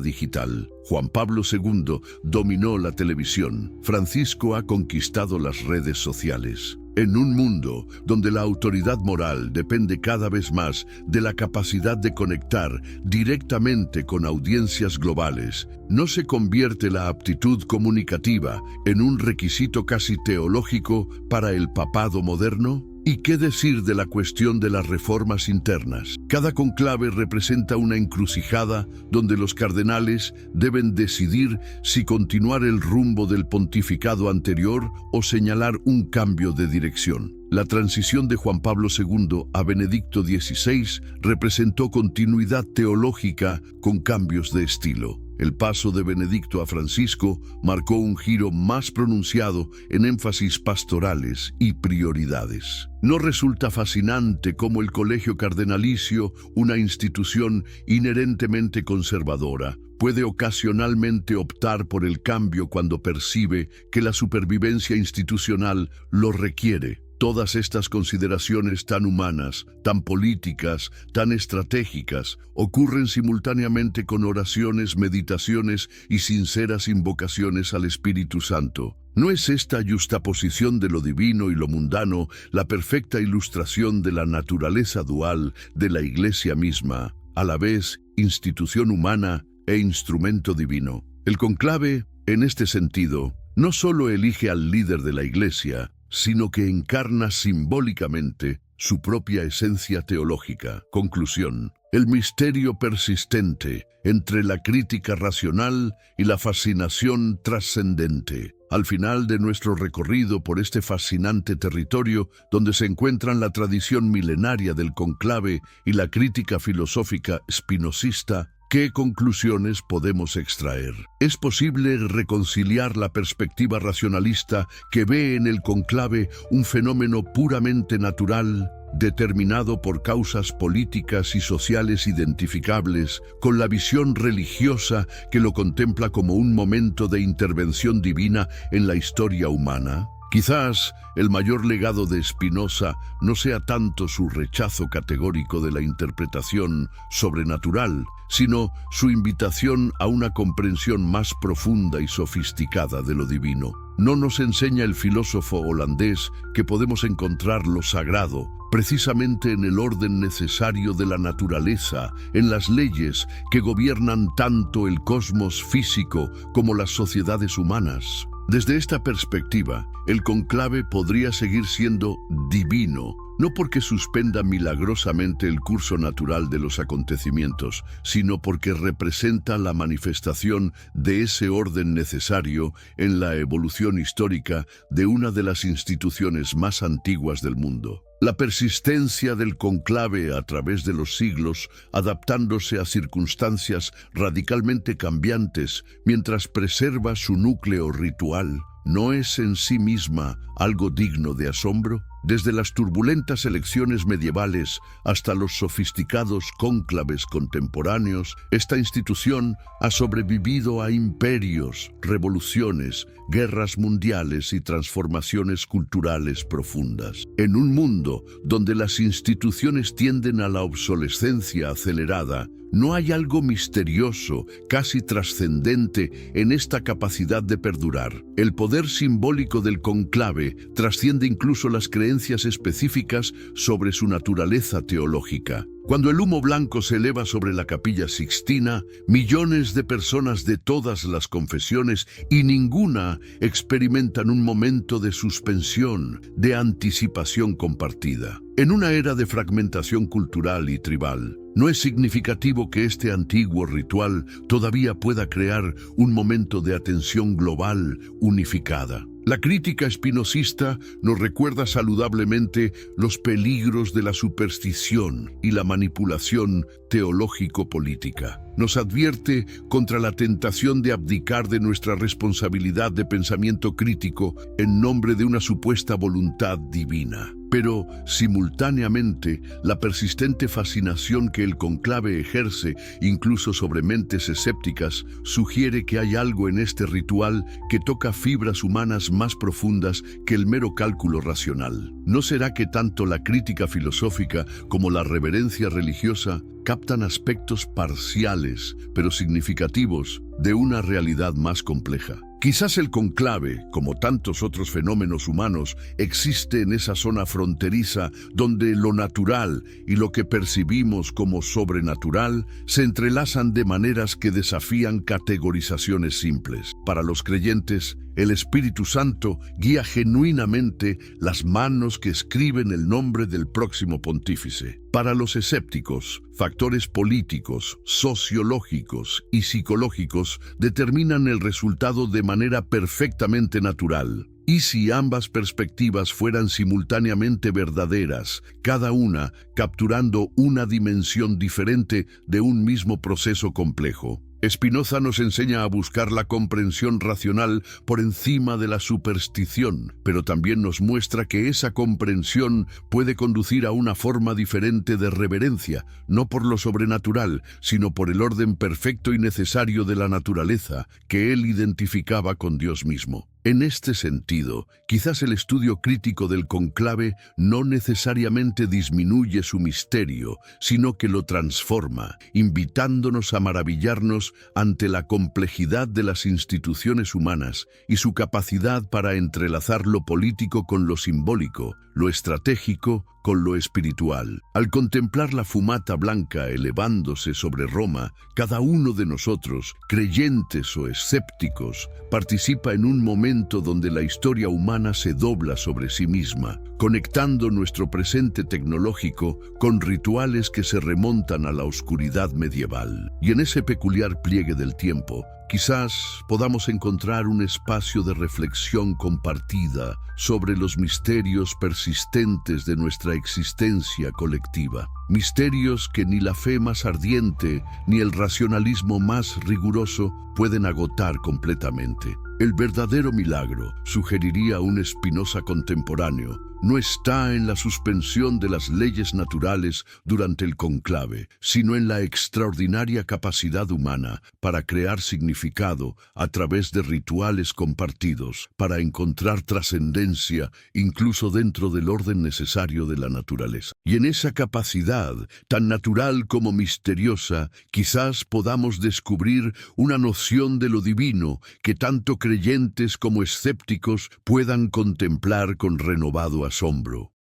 digital? Juan Pablo II dominó la televisión. Francisco ha conquistado las redes sociales. En un mundo donde la autoridad moral depende cada vez más de la capacidad de conectar directamente con audiencias globales, ¿no se convierte la aptitud comunicativa en un requisito casi teológico para el papado moderno? ¿Y qué decir de la cuestión de las reformas internas? Cada conclave representa una encrucijada donde los cardenales deben decidir si continuar el rumbo del pontificado anterior o señalar un cambio de dirección. La transición de Juan Pablo II a Benedicto XVI representó continuidad teológica con cambios de estilo. El paso de Benedicto a Francisco marcó un giro más pronunciado en énfasis pastorales y prioridades. ¿No resulta fascinante cómo el colegio cardenalicio, una institución inherentemente conservadora, puede ocasionalmente optar por el cambio cuando percibe que la supervivencia institucional lo requiere? Todas estas consideraciones tan humanas, tan políticas, tan estratégicas, ocurren simultáneamente con oraciones, meditaciones y sinceras invocaciones al Espíritu Santo. ¿No es esta yuxtaposición de lo divino y lo mundano la perfecta ilustración de la naturaleza dual de la Iglesia misma, a la vez institución humana e instrumento divino? El conclave, en este sentido, no solo elige al líder de la Iglesia, sino que encarna simbólicamente su propia esencia teológica. Conclusión: el misterio persistente entre la crítica racional y la fascinación trascendente. Al final de nuestro recorrido por este fascinante territorio, donde se encuentran la tradición milenaria del conclave y la crítica filosófica espinosista, ¿qué conclusiones podemos extraer? ¿Es posible reconciliar la perspectiva racionalista que ve en el conclave un fenómeno puramente natural, determinado por causas políticas y sociales identificables, con la visión religiosa que lo contempla como un momento de intervención divina en la historia humana? Quizás el mayor legado de Spinoza no sea tanto su rechazo categórico de la interpretación sobrenatural, sino su invitación a una comprensión más profunda y sofisticada de lo divino. No nos enseña el filósofo holandés que podemos encontrar lo sagrado precisamente en el orden necesario de la naturaleza, en las leyes que gobiernan tanto el cosmos físico como las sociedades humanas. Desde esta perspectiva, el conclave podría seguir siendo divino, no porque suspenda milagrosamente el curso natural de los acontecimientos, sino porque representa la manifestación de ese orden necesario en la evolución histórica de una de las instituciones más antiguas del mundo. La persistencia del conclave a través de los siglos, adaptándose a circunstancias radicalmente cambiantes mientras preserva su núcleo ritual, ¿no es en sí misma algo digno de asombro? Desde las turbulentas elecciones medievales hasta los sofisticados cónclaves contemporáneos, esta institución ha sobrevivido a imperios, revoluciones, guerras mundiales y transformaciones culturales profundas. En un mundo donde las instituciones tienden a la obsolescencia acelerada, no hay algo misterioso, casi trascendente, en esta capacidad de perdurar. El poder simbólico del conclave trasciende incluso las creencias específicas sobre su naturaleza teológica. Cuando el humo blanco se eleva sobre la Capilla Sixtina, millones de personas de todas las confesiones y ninguna experimentan un momento de suspensión, de anticipación compartida. En una era de fragmentación cultural y tribal, no es significativo que este antiguo ritual todavía pueda crear un momento de atención global unificada. La crítica espinosista nos recuerda saludablemente los peligros de la superstición y la manipulación teológico-política. Nos advierte contra la tentación de abdicar de nuestra responsabilidad de pensamiento crítico en nombre de una supuesta voluntad divina. Pero, simultáneamente, la persistente fascinación que el conclave ejerce, incluso sobre mentes escépticas, sugiere que hay algo en este ritual que toca fibras humanas más profundas que el mero cálculo racional. ¿No será que tanto la crítica filosófica como la reverencia religiosa captan aspectos parciales, pero significativos, de una realidad más compleja? Quizás el conclave, como tantos otros fenómenos humanos, existe en esa zona fronteriza donde lo natural y lo que percibimos como sobrenatural se entrelazan de maneras que desafían categorizaciones simples. Para los creyentes, el Espíritu Santo guía genuinamente las manos que escriben el nombre del próximo pontífice. Para los escépticos, factores políticos, sociológicos y psicológicos determinan el resultado de manera perfectamente natural. ¿Y si ambas perspectivas fueran simultáneamente verdaderas, cada una capturando una dimensión diferente de un mismo proceso complejo? Spinoza nos enseña a buscar la comprensión racional por encima de la superstición, pero también nos muestra que esa comprensión puede conducir a una forma diferente de reverencia, no por lo sobrenatural, sino por el orden perfecto y necesario de la naturaleza que él identificaba con Dios mismo. En este sentido, quizás el estudio crítico del conclave no necesariamente disminuye su misterio, sino que lo transforma, invitándonos a maravillarnos ante la complejidad de las instituciones humanas y su capacidad para entrelazar lo político con lo simbólico, lo estratégico con lo espiritual. Al contemplar la fumata blanca elevándose sobre Roma, cada uno de nosotros, creyentes o escépticos, participa en un momento donde la historia humana se dobla sobre sí misma, conectando nuestro presente tecnológico con rituales que se remontan a la oscuridad medieval. Y en ese peculiar pliegue del tiempo, quizás podamos encontrar un espacio de reflexión compartida sobre los misterios persistentes de nuestra existencia colectiva. Misterios que ni la fe más ardiente ni el racionalismo más riguroso pueden agotar completamente. El verdadero milagro, sugeriría un Spinoza contemporáneo, no está en la suspensión de las leyes naturales durante el conclave, sino en la extraordinaria capacidad humana para crear significado a través de rituales compartidos, para encontrar trascendencia incluso dentro del orden necesario de la naturaleza. Y en esa capacidad, tan natural como misteriosa, quizás podamos descubrir una noción de lo divino que tanto creyentes como escépticos puedan contemplar con renovado asombro.